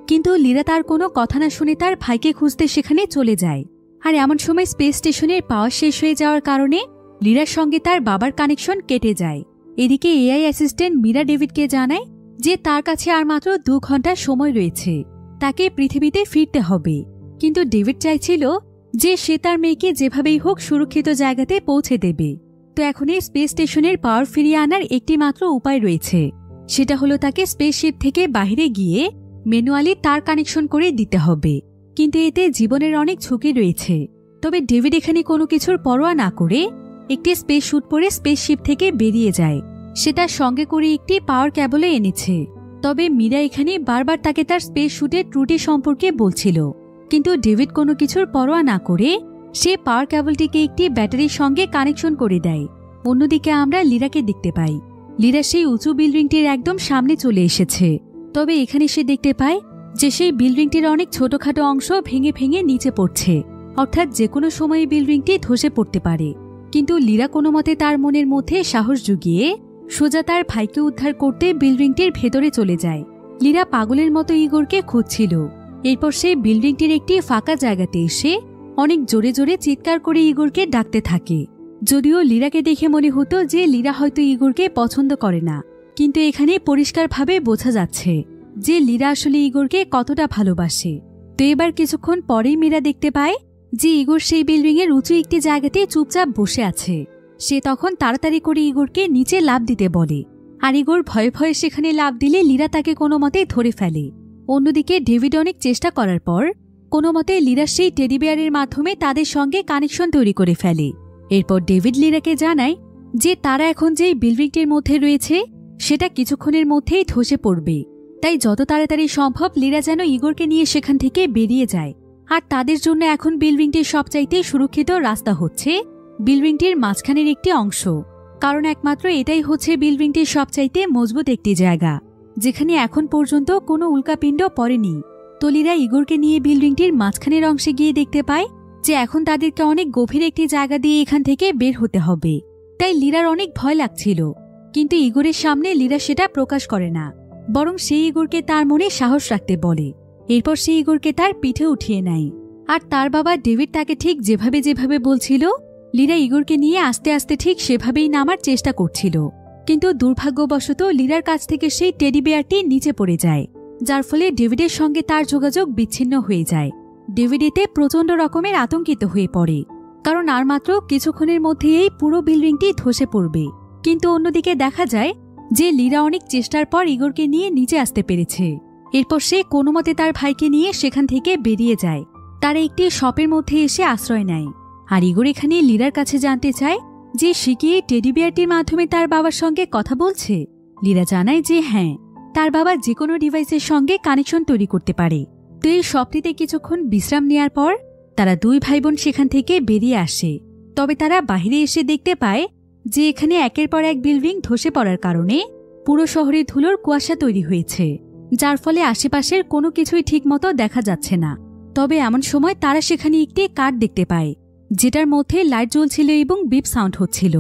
কিন্তু লীরা তার কোনো কথা না শুনে তার ভাইকে খুঁজতে সেখানে চলে যায়। আর এমন সময় স্পেস স্টেশনের পাওয়ার শেষ হয়ে যাওয়ার কারণে লীরার সঙ্গে তার বাবার কানেকশন কেটে যায়। এদিকে এআই অ্যাসিস্ট্যান্ট মীরা ডেভিডকে জানায় যে তার কাছে আর মাত্র 2 ঘন্টা সময় রয়েছে। তাকে পৃথিবীতে ফিরতে হবে। কিন্তু ডেভিড চাইছিল যে সে তার মেয়েকে যেভাবেই হোক সুরক্ষিত জায়গাতে পৌঁছে দেবে। তো এখন এই স্পেস স্টেশনের পাওয়ার ফিরিয়ে আনার একটি মাত্র উপায় রয়েছে, সেটা হলো তাকে স্পেসশিপ থেকে বাইরে গিয়ে ম্যানুয়ালি তার কানেকশন করে দিতে হবে। কিন্তু এতে জীবনের অনেক ঝুঁকি রয়েছে। তবে ডেভিড এখানে কোনো কিছুর পরোয়া না করে একটি স্পেস স্যুট পরে স্পেসশিপ থেকে বেরিয়ে যায়। সে তার সঙ্গে করে একটি পাওয়ার ক্যাবলও এনেছে। তবে মীরা এখানে বারবার তাকে তার স্পেস স্যুটের ত্রুটি সম্পর্কে বলছিল, কিন্তু ডেভিড কোনো কিছুর পরোয়া না করে সে পাওয়ার ক্যাবলটিকে একটি ব্যাটারির সঙ্গে কানেকশন করে দেয়। অন্যদিকে আমরা লিরাকে দেখতে পাই। লিরা সেই উঁচু বিল্ডিংটির একদম সামনে চলে এসেছে। তবে এখানে সে দেখতে পায় যে সেই বিল্ডিংটির অনেক ছোটখাটো অংশ ভেঙে ভেঙে নিচে পড়ছে, অর্থাৎ যে কোনো সময় বিল্ডিংটি ধসে পড়তে পারে। কিন্তু লিরা কোনো মতে তার মনের মধ্যে সাহস জুগিয়ে সোজা তার ভাইকে উদ্ধার করতে বিল্ডিংটির ভেতরে চলে যায়। লিরা পাগলের মতো ইগোরকে খুঁজছিল। এরপর সে বিল্ডিংটির একটি ফাঁকা জায়গাতে এসে অনেক জোরে জোরে চিৎকার করে ইগোরকে ডাকতে থাকে। যদিও লিরাকে দেখে মনে হতো যে লিরা হয়তো ইগোরকে পছন্দ করে না, কিন্তু এখানে পরিষ্কারভাবে বোঝা যাচ্ছে যে লিরা আসলে ইগোরকে কতটা ভালোবাসে। তো এবার কিছুক্ষণ পরেই মীরা দেখতে পায় যে ইগোর সেই বিল্ডিংয়ের উঁচু একটি জায়গাতে চুপচাপ বসে আছে। সে তখন তাড়াতাড়ি করে ইগোরকে নিচে লাফ দিতে বলে, আর ইগোর ভয়ে ভয়ে সেখানে লাফ দিলে লিরা তাকে কোনো মতেই ধরে ফেলে। অন্যদিকে ডেভিড অনেক চেষ্টা করার পর কোনো মতে লিরা সেই টেডি বেয়ারের মাধ্যমে তাদের সঙ্গে কানেকশন তৈরি করে ফেলে। এরপর ডেভিড লিরাকে জানায় যে তারা এখন যেই বিল্ডিংটির মধ্যে রয়েছে সেটা কিছুক্ষণের মধ্যেই ধসে পড়বে। তাই যত তাড়াতাড়ি সম্ভব লিরা যেন ইগোরকে নিয়ে সেখান থেকে বেরিয়ে যায়। আর তাদের জন্য এখন বিল্ডিংটির সবচাইতে সুরক্ষিত রাস্তা হচ্ছে বিল্ডিংটির মাঝখানের একটি অংশ, কারণ একমাত্র এটাই হচ্ছে বিল্ডিংটির সবচাইতে মজবুত একটি জায়গা, যেখানে এখন পর্যন্ত কোনো উল্কাপিণ্ড পড়েনি। তো লিরা ইগোরকে নিয়ে বিল্ডিংটির মাঝখানের অংশে গিয়ে দেখতে পায় যে এখন তাদেরকে অনেক গভীর একটি জায়গা দিয়ে এখান থেকে বের হতে হবে। তাই লিরার অনেক ভয় লাগছিল, কিন্তু ইগোরের সামনে লিরা সেটা প্রকাশ করে না, বরং সেই ইগোরকে তার মনে সাহস রাখতে বলে। এরপর সে ইগোরকে তার পিঠে উঠিয়ে নেয়। আর তার বাবা ডেভিড তাকে ঠিক যেভাবে যেভাবে বলছিল লিরা ইগোরকে নিয়ে আস্তে আস্তে ঠিক সেভাবেই নামার চেষ্টা করছিল। কিন্তু দুর্ভাগ্যবশত লিরার কাছ থেকে সেই টেডি বেয়ারটি নিচে পড়ে যায়, যার ফলে ডেভিডের সঙ্গে তার যোগাযোগ বিচ্ছিন্ন হয়ে যায়। ডেভিড এতে প্রচণ্ড রকমের আতঙ্কিত হয়ে পড়ে, কারণ আর মাত্র কিছুক্ষণের মধ্যে এই পুরো বিল্ডিংটি ধসে পড়বে। কিন্তু অন্যদিকে দেখা যায় যে লিরা অনেক চেষ্টার পর ইগোরকে নিয়ে নিচে আসতে পেরেছে। এরপর সে কোনো মতে তার ভাইকে নিয়ে সেখান থেকে বেরিয়ে যায়। তারা একটি শপের মধ্যে এসে আশ্রয় নেয়। আর ইগোর এখানে লিরার কাছে জানতে চায় যে সে কি এই টেডি বেয়ারটির মাধ্যমে তার বাবার সঙ্গে কথা বলছে। লিরা জানায় যে হ্যাঁ, তার বাবা যে কোনো ডিভাইসের সঙ্গে কানেকশন তৈরি করতে পারে। তো এই শপটিতে কিছুক্ষণ বিশ্রাম নেওয়ার পর তারা দুই ভাই বোন সেখান থেকে বেরিয়ে আসে। তবে তারা বাইরে এসে দেখতে পায় যে এখানে একের পর এক বিল্ডিং ধসে পড়ার কারণে পুরো শহরে ধুলোর কুয়াশা তৈরি হয়েছে, যার ফলে আশেপাশের কোনো কিছুই ঠিকমতো দেখা যাচ্ছে না। তবে এমন সময় তারা সেখানে একটি কার দেখতে পায়, যেটার মধ্যে লাইট জ্বলছিল এবং বিপ সাউন্ড হচ্ছিল।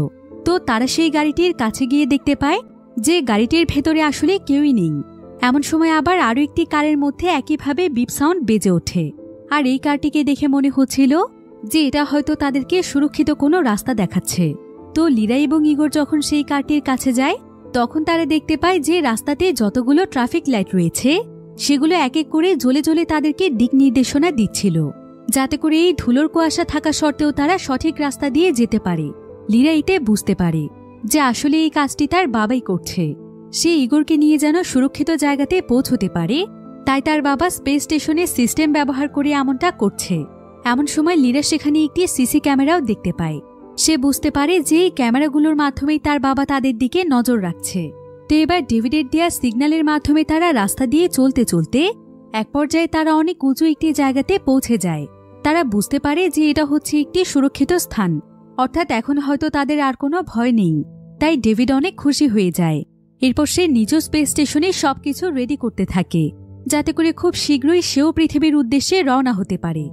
তো তারা সেই গাড়িটির কাছে গিয়ে দেখতে পায় যে গাড়িটির ভেতরে আসলে কেউই নেই। এমন সময় আবার আরও একটি কারের মধ্যে একইভাবে বিপ সাউন্ড বেজে ওঠে। আর এই কারটিকে দেখে মনে হচ্ছিল যে এটা হয়তো তাদেরকে সুরক্ষিত কোনো রাস্তা দেখাচ্ছে। তো লিরা এবং ইগোর যখন সেই কারটির কাছে যায় তখন তারা দেখতে পায় যে রাস্তাতে যতগুলো ট্রাফিক লাইট রয়েছে সেগুলো এক এক করে জ্বলে জ্বলে তাদেরকে দিক নির্দেশনা দিচ্ছিল, যাতে করে এই ধুলোর কুয়াশা থাকা সত্ত্বেও তারা সঠিক রাস্তা দিয়ে যেতে পারে। লিরা এতে বুঝতে পারে যে আসলে এই কাজটি তার বাবাই করছে। সে ইগোরকে নিয়ে যেন সুরক্ষিত জায়গাতে পৌঁছতে পারে, তাই তার বাবা স্পেস স্টেশনের সিস্টেম ব্যবহার করে এমনটা করছে। এমন সময় লিরা সেখানে একটি সিসি ক্যামেরাও দেখতে পায়। সে বুঝতে পারে যে এই ক্যামেরাগুলোর মাধ্যমেই তার বাবা তাদের দিকে নজর রাখছে। তো এবার ডেভিডের দেয়া সিগন্যালের মাধ্যমে তারা রাস্তা দিয়ে চলতে চলতে এক পর্যায়ে তারা অনেক উঁচু একটি জায়গাতে পৌঁছে যায়। তারা বুঝতে পারে যে এটা হচ্ছে একটি সুরক্ষিত স্থান, অর্থাৎ এখন হয়তো তাদের আর কোনো ভয় নেই। তাই ডেভিড অনেক খুশি হয়ে যায়। এরপর সে নিজ স্পেস স্টেশনে সবকিছু রেডি করতে থাকে, যাতে করে খুব শীঘ্রই সেও পৃথিবীর উদ্দেশ্যে রওনা হতে পারে।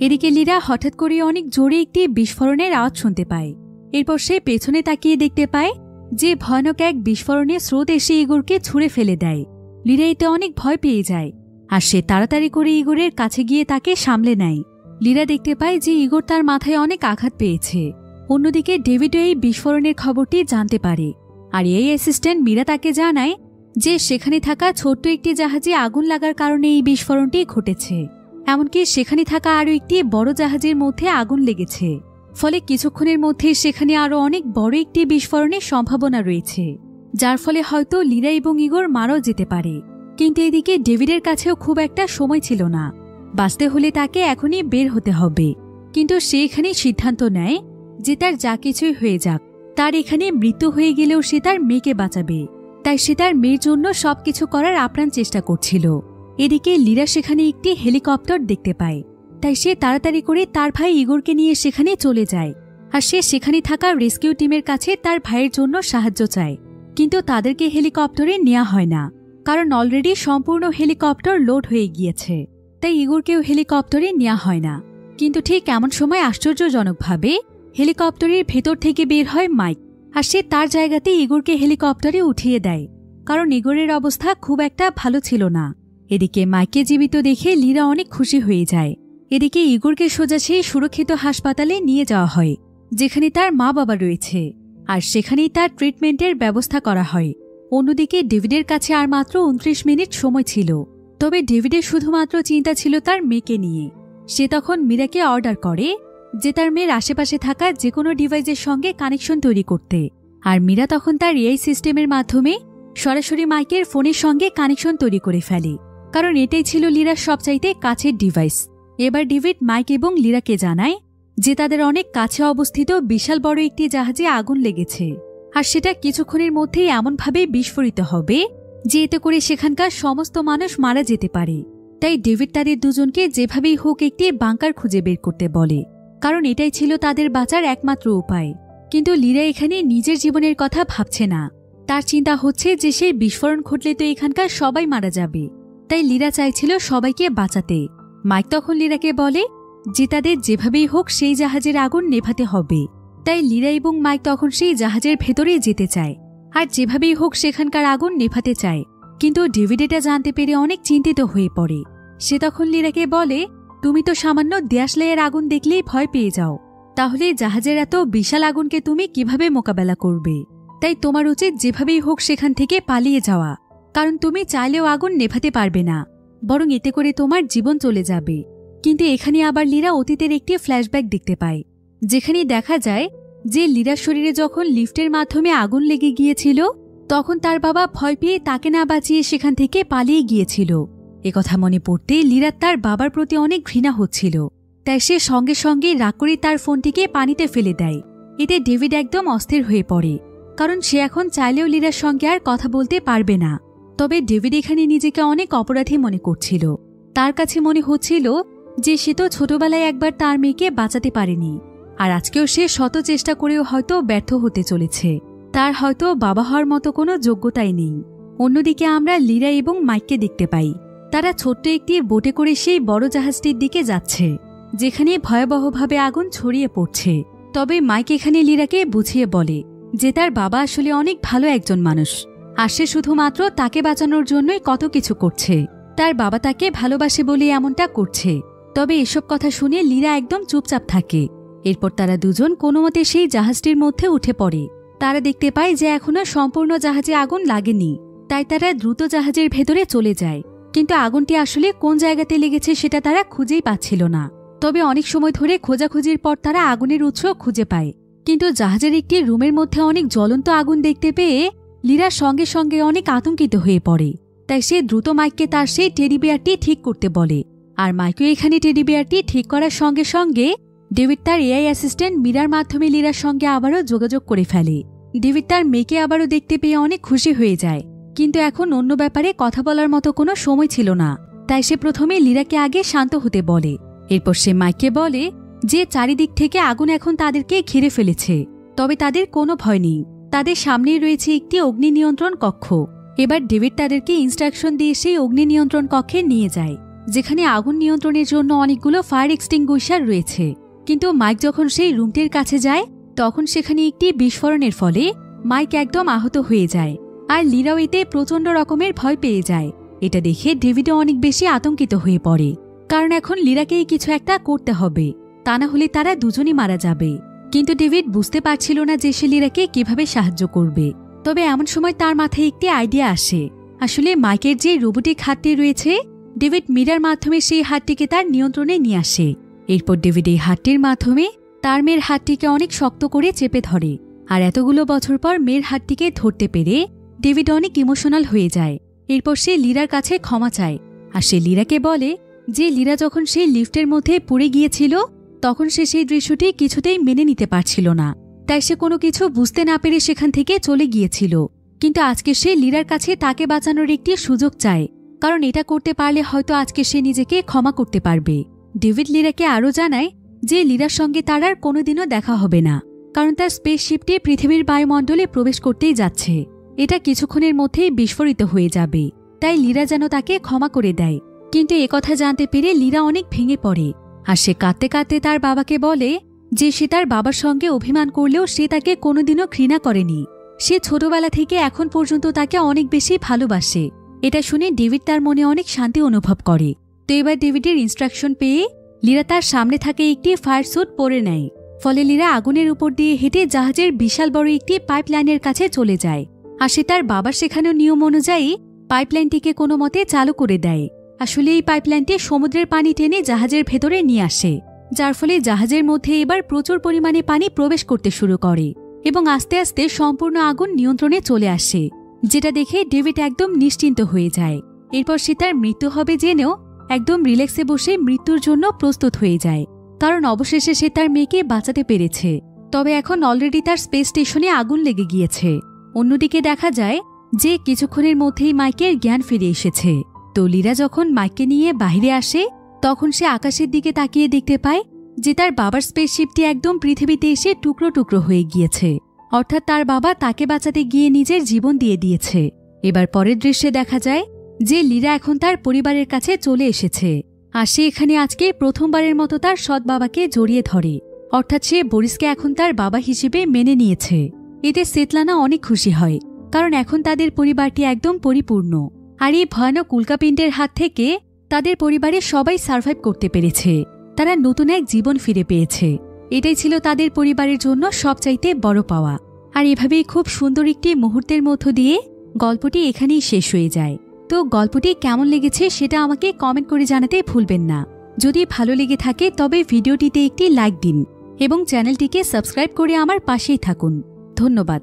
এদিকে লিরা হঠাৎ করে অনেক জোরে একটি বিস্ফোরণের আওয়াজ শুনতে পায়। এরপর সে পেছনে তাকিয়ে দেখতে পায় যে ভয়ানক এক বিস্ফোরণের স্রোত এসে ইগোরকে ছুঁড়ে ফেলে দেয়। লিরা এতে অনেক ভয় পেয়ে যায়, আর সে তাড়াতাড়ি করে ইগোরের কাছে গিয়ে তাকে সামলে নেয়। লিরা দেখতে পায় যে ইগোর তার মাথায় অনেক আঘাত পেয়েছে। অন্যদিকে ডেভিডও এই বিস্ফোরণের খবরটি জানতে পারে, আর এই অ্যাসিস্ট্যান্ট মীরা তাকে জানায় যে সেখানে থাকা ছোট্ট একটি জাহাজে আগুন লাগার কারণে এই বিস্ফোরণটি ঘটেছে। এমনকি সেখানে থাকা আরও একটি বড় জাহাজের মধ্যে আগুন লেগেছে, ফলে কিছুক্ষণের মধ্যে সেখানে আরও অনেক বড় একটি বিস্ফোরণের সম্ভাবনা রয়েছে, যার ফলে হয়তো লিরা এবং ইগোর মারাও যেতে পারে। কিন্তু এদিকে ডেভিডের কাছেও খুব একটা সময় ছিল না, বাঁচতে হলে তাকে এখনই বের হতে হবে। কিন্তু সে এখানে সিদ্ধান্ত নেয় যে তার যা কিছুই হয়ে যাক, তার এখানে মৃত্যু হয়ে গেলেও সে তার মেয়েকে বাঁচাবে। তাই সে তার মেয়ের জন্য সবকিছু করার আপ্রাণ চেষ্টা করছিল। এদিকে লিরা সেখানে একটি হেলিকপ্টার দেখতে পায়, তাই সে তাড়াতাড়ি করে তার ভাই ইগোরকে নিয়ে সেখানে চলে যায়। আর সে সেখানে থাকা রেস্কিউ টিমের কাছে তার ভাইয়ের জন্য সাহায্য চায়। কিন্তু তাদেরকে হেলিকপ্টারে নেওয়া হয় না, কারণ অলরেডি সম্পূর্ণ হেলিকপ্টার লোড হয়ে গিয়েছে, তাই ইগোরকেও হেলিকপ্টারে নেওয়া হয় না। কিন্তু ঠিক এমন সময় আশ্চর্যজনকভাবে হেলিকপ্টারের ভেতর থেকে বের হয় মাইক, আর সে তার জায়গাতে ইগোরকে হেলিকপ্টারে উঠিয়ে দেয়, কারণ ইগোরের অবস্থা খুব একটা ভালো ছিল না। এদিকে মাইককে জীবিত দেখে লিরা অনেক খুশি হয়ে যায়। এদিকে ইগোরকে সোজা সেই সুরক্ষিত হাসপাতালে নিয়ে যাওয়া হয়, যেখানে তার মা বাবা রয়েছে, আর সেখানেই তার ট্রিটমেন্টের ব্যবস্থা করা হয়। অন্যদিকে ডেভিডের কাছে আর মাত্র 29 মিনিট সময় ছিল, তবে ডেভিডের শুধুমাত্র চিন্তা ছিল তার মেয়েকে নিয়ে। সে তখন মীরাকে অর্ডার করে যে তার মেয়ের আশেপাশে থাকা যে কোনো ডিভাইসের সঙ্গে কানেকশন তৈরি করতে, আর মীরা তখন তার এআই সিস্টেমের মাধ্যমে সরাসরি মাইকের ফোনের সঙ্গে কানেকশন তৈরি করে ফেলে, কারণ এটাই ছিল লিরার সবচাইতে কাছের ডিভাইস। এবার ডেভিড মাইক এবং লিরাকে জানায় যে তাদের অনেক কাছে অবস্থিত বিশাল বড় একটি জাহাজে আগুন লেগেছে, আর সেটা কিছুক্ষণের মধ্যেই এমনভাবে বিস্ফোরিত হবে যে এতে করে সেখানকার সমস্ত মানুষ মারা যেতে পারে। তাই ডেভিড তাদের দুজনকে যেভাবেই হোক একটি বাংকার খুঁজে বের করতে বলে, কারণ এটাই ছিল তাদের বাঁচার একমাত্র উপায়। কিন্তু লিরা এখানে নিজের জীবনের কথা ভাবছে না, তার চিন্তা হচ্ছে যে সেই বিস্ফোরণ ঘটলে তো এখানকার সবাই মারা যাবে। তাই লিরা চাইছিল সবাইকে বাঁচাতে। মাইক তখন লিরাকে বলে যে তাদের যেভাবেই হোক সেই জাহাজের আগুন নেভাতে হবে। তাই লিরা এবং মাইক তখন সেই জাহাজের ভেতরে যেতে চায়, আর যেভাবেই হোক সেখানকার আগুন নেভাতে চায়। কিন্তু ডেভিড এটা জানতে পেরে অনেক চিন্তিত হয়ে পড়ে। সে তখন লিরাকে বলে, তুমি তো সামান্য দেশলাইয়ের আগুন দেখলেই ভয় পেয়ে যাও, তাহলে জাহাজের এত বিশাল আগুনকে তুমি কিভাবে মোকাবেলা করবে? তাই তোমার উচিত যেভাবেই হোক সেখান থেকে পালিয়ে যাওয়া, কারণ তুমি চাইলেও আগুন নেভাতে পারবে না, বরং এতে করে তোমার জীবন চলে যাবে। কিন্তু এখানে আবার লিরা অতীতের একটি ফ্ল্যাশব্যাক দেখতে পায়, যেখানে দেখা যায় যে লিরার শরীরে যখন লিফটের মাধ্যমে আগুন লেগে গিয়েছিল, তখন তার বাবা ভয় পেয়ে তাকে না বাঁচিয়ে সেখান থেকে পালিয়ে গিয়েছিল। একথা মনে পড়তে লিরার তার বাবার প্রতি অনেক ঘৃণা হচ্ছিল, তাই সে সঙ্গে সঙ্গে রাগ করে তার ফোনটিকে পানিতে ফেলে দেয়। এতে ডেভিড একদম অস্থির হয়ে পড়ে, কারণ সে এখন চাইলেও লিরার সঙ্গে আর কথা বলতে পারবে না। তবে ডেভিড এখানে নিজেকে অনেক অপরাধী মনে করছিল। তার কাছে মনে হচ্ছিল যে সে তো ছোটবেলায় একবার তার মেয়েকে বাঁচাতে পারেনি, আর আজকেও সে শত চেষ্টা করেও হয়তো ব্যর্থ হতে চলেছে। তার হয়তো বাবা হওয়ার মতো কোনো যোগ্যতাই নেই। অন্যদিকে আমরা লিরা এবং মাইককে দেখতে পাই, তারা ছোট্ট একটি বোটে করে সেই বড় জাহাজটির দিকে যাচ্ছে, যেখানে ভয়াবহভাবে আগুন ছড়িয়ে পড়ছে। তবে মাইক এখানে লিরাকে বুঝিয়ে বলে যে তার বাবা আসলে অনেক ভালো একজন মানুষ, আর সে শুধুমাত্র তাকে বাঁচানোর জন্যই কত কিছু করছে। তার বাবা তাকে ভালোবাসে বলে এমনটা করছে। তবে এসব কথা শুনে লিরা একদম চুপচাপ থাকে। এরপর তারা দুজন কোনোমতে সেই জাহাজটির মধ্যে উঠে পড়ে। তারা দেখতে পায় যে এখনো সম্পূর্ণ জাহাজে আগুন লাগেনি, তাই তারা দ্রুত জাহাজের ভেতরে চলে যায়। কিন্তু আগুনটি আসলে কোন জায়গাতে লেগেছে সেটা তারা খুঁজেই পাচ্ছিল না। তবে অনেক সময় ধরে খোঁজাখুঁজির পর তারা আগুনের উৎস খুঁজে পায়। কিন্তু জাহাজের একটি রুমের মধ্যে অনেক জ্বলন্ত আগুন দেখতে পেয়ে লিরা সঙ্গে সঙ্গে অনেক আতঙ্কিত হয়ে পড়ে। তাই সে দ্রুত মাইককে তার সেই টেডি বিয়ারটি ঠিক করতে বলে। আর মাইকও এখানে টেডি বিয়ারটি ঠিক করার সঙ্গে সঙ্গে ডেভিড তার এআই অ্যাসিস্ট্যান্ট মীরার মাধ্যমে লিরার সঙ্গে আবারও যোগাযোগ করে ফেলে। ডেভিড তার মেয়েকে আবারও দেখতে পেয়ে অনেক খুশি হয়ে যায়, কিন্তু এখন অন্য ব্যাপারে কথা বলার মতো কোনো সময় ছিল না। তাই সে প্রথমে লিরাকে আগে শান্ত হতে বলে। এরপর সে মাইককে বলে যে চারিদিক থেকে আগুন এখন তাদেরকে ঘিরে ফেলেছে, তবে তাদের কোনো ভয় নেই। তাদের সামনেই রয়েছে একটি অগ্নি নিয়ন্ত্রণ কক্ষ। এবার ডেভিড তাদেরকে ইনস্ট্রাকশন দিয়ে সেই অগ্নি নিয়ন্ত্রণ কক্ষে নিয়ে যায়, যেখানে আগুন নিয়ন্ত্রণের জন্য অনেকগুলো ফায়ার এক্সটিংগুইশার রয়েছে। কিন্তু মাইক যখন সেই রুমটির কাছে যায়, তখন সেখানে একটি বিস্ফোরণের ফলে মাইক একদম আহত হয়ে যায়, আর লিরাও এতে প্রচণ্ড রকমের ভয় পেয়ে যায়। এটা দেখে ডেভিডও অনেক বেশি আতঙ্কিত হয়ে পড়ে, কারণ এখন লিরাকেই কিছু একটা করতে হবে, তা না হলে তারা দুজনই মারা যাবে। কিন্তু ডেভিড বুঝতে পারছিল না যে সে লিরাকে কিভাবে সাহায্য করবে। তবে এমন সময় তার মাথায় একটি আইডিয়া আসে। আসলে মাইকের যে রোবোটিক হাতটি রয়েছে, ডেভিড মীরার মাধ্যমে সেই হাতটিকে তার নিয়ন্ত্রণে নিয়ে আসে। এরপর ডেভিড এই হাতটির মাধ্যমে তার মেয়ের হাতটিকে অনেক শক্ত করে চেপে ধরে। আর এতগুলো বছর পর মেয়ের হাতটিকে ধরতে পেরে ডেভিড অনেক ইমোশনাল হয়ে যায়। এরপর সে লিরার কাছে ক্ষমা চায়। আর সে লিরাকে বলে যে লিরা যখন সেই লিফটের মধ্যে পড়ে গিয়েছিল তখন সে সেই দৃশ্যটি কিছুতেই মেনে নিতে পারছিল না, তাই সে কোনো কিছু বুঝতে না পেরে সেখান থেকে চলে গিয়েছিল। কিন্তু আজকে সে লিরার কাছে তাকে বাঁচানোর একটি সুযোগ চায়, কারণ এটা করতে পারলে হয়তো আজকে সে নিজেকে ক্ষমা করতে পারবে। ডেভিড লিরাকে আরও জানায় যে লিরার সঙ্গে তার আর কোনোদিনও দেখা হবে না, কারণ তার স্পেসশিপটি পৃথিবীর বায়ুমণ্ডলে প্রবেশ করতেই যাচ্ছে। এটা কিছুক্ষণের মধ্যেই বিস্ফোরিত হয়ে যাবে, তাই লিরা যেন তাকে ক্ষমা করে দেয়। কিন্তু একথা জানতে পেরে লিরা অনেক ভেঙে পড়ে। আর সে কাঁদতে কাঁদতে তার বাবাকে বলে যে সে তার বাবার সঙ্গে অভিমান করলেও সে তাকে কোনোদিনও ঘৃণা করেনি। সে ছোটবেলা থেকে এখন পর্যন্ত তাকে অনেক বেশি ভালোবাসে। এটা শুনে ডেভিড তার মনে অনেক শান্তি অনুভব করে। তো এবার ডেভিডের ইনস্ট্রাকশন পেয়ে লিরা তার সামনে থাকে একটি ফায়ার স্যুট পরে নেয়। ফলে লিরা আগুনের উপর দিয়ে হেঁটে জাহাজের বিশাল বড় একটি পাইপলাইনের কাছে চলে যায়। আর সে তার বাবার শেখানো নিয়ম অনুযায়ী পাইপলাইনটিকে কোনো মতে চালু করে দেয়। আসলে এই পাইপলাইনটি সমুদ্রের পানি টেনে জাহাজের ভেতরে নিয়ে আসে, যার ফলে জাহাজের মধ্যে এবার প্রচুর পরিমাণে পানি প্রবেশ করতে শুরু করে এবং আস্তে আস্তে সম্পূর্ণ আগুন নিয়ন্ত্রণে চলে আসে, যেটা দেখে ডেভিড একদম নিশ্চিন্ত হয়ে যায়। এরপর সে তার মৃত্যু হবে জেনেও একদম রিল্যাক্সে বসে মৃত্যুর জন্য প্রস্তুত হয়ে যায়, কারণ অবশেষে সে তার মেয়েকে বাঁচাতে পেরেছে। তবে এখন অলরেডি তার স্পেস স্টেশনে আগুন লেগে গিয়েছে। অন্যদিকে দেখা যায় যে কিছুক্ষণের মধ্যেই মাইকের জ্ঞান ফিরে এসেছে। তো লিরা যখন মাইককে নিয়ে বাইরে আসে তখন সে আকাশের দিকে তাকিয়ে দেখতে পায় যে তার বাবার স্পেসশিপটি একদম পৃথিবীতে এসে টুকরো টুকরো হয়ে গিয়েছে, অর্থাৎ তার বাবা তাকে বাঁচাতে গিয়ে নিজের জীবন দিয়ে দিয়েছে। এবার পরের দৃশ্যে দেখা যায় যে লিরা এখন তার পরিবারের কাছে চলে এসেছে। আর সে এখানে আজকে প্রথমবারের মতো তার সৎ বাবাকে জড়িয়ে ধরে, অর্থাৎ সে বরিসকে এখন তার বাবা হিসেবে মেনে নিয়েছে। এতে সেতলানা অনেক খুশি হয়, কারণ এখন তাদের পরিবারটি একদম পরিপূর্ণ। আর এই ভয়ানক উল্কাপিণ্ডের হাত থেকে তাদের পরিবারের সবাই সার্ভাইভ করতে পেরেছে। তারা নতুন এক জীবন ফিরে পেয়েছে। এটাই ছিল তাদের পরিবারের জন্য সবচাইতে বড় পাওয়া। আর এভাবেই খুব সুন্দর একটি মুহূর্তের মধ্য দিয়ে গল্পটি এখানেই শেষ হয়ে যায়। তো গল্পটি কেমন লেগেছে সেটা আমাকে কমেন্ট করে জানাতে ভুলবেন না। যদি ভালো লেগে থাকে তবে ভিডিওটিতে একটি লাইক দিন এবং চ্যানেলটিকে সাবস্ক্রাইব করে আমার পাশেই থাকুন। ধন্যবাদ।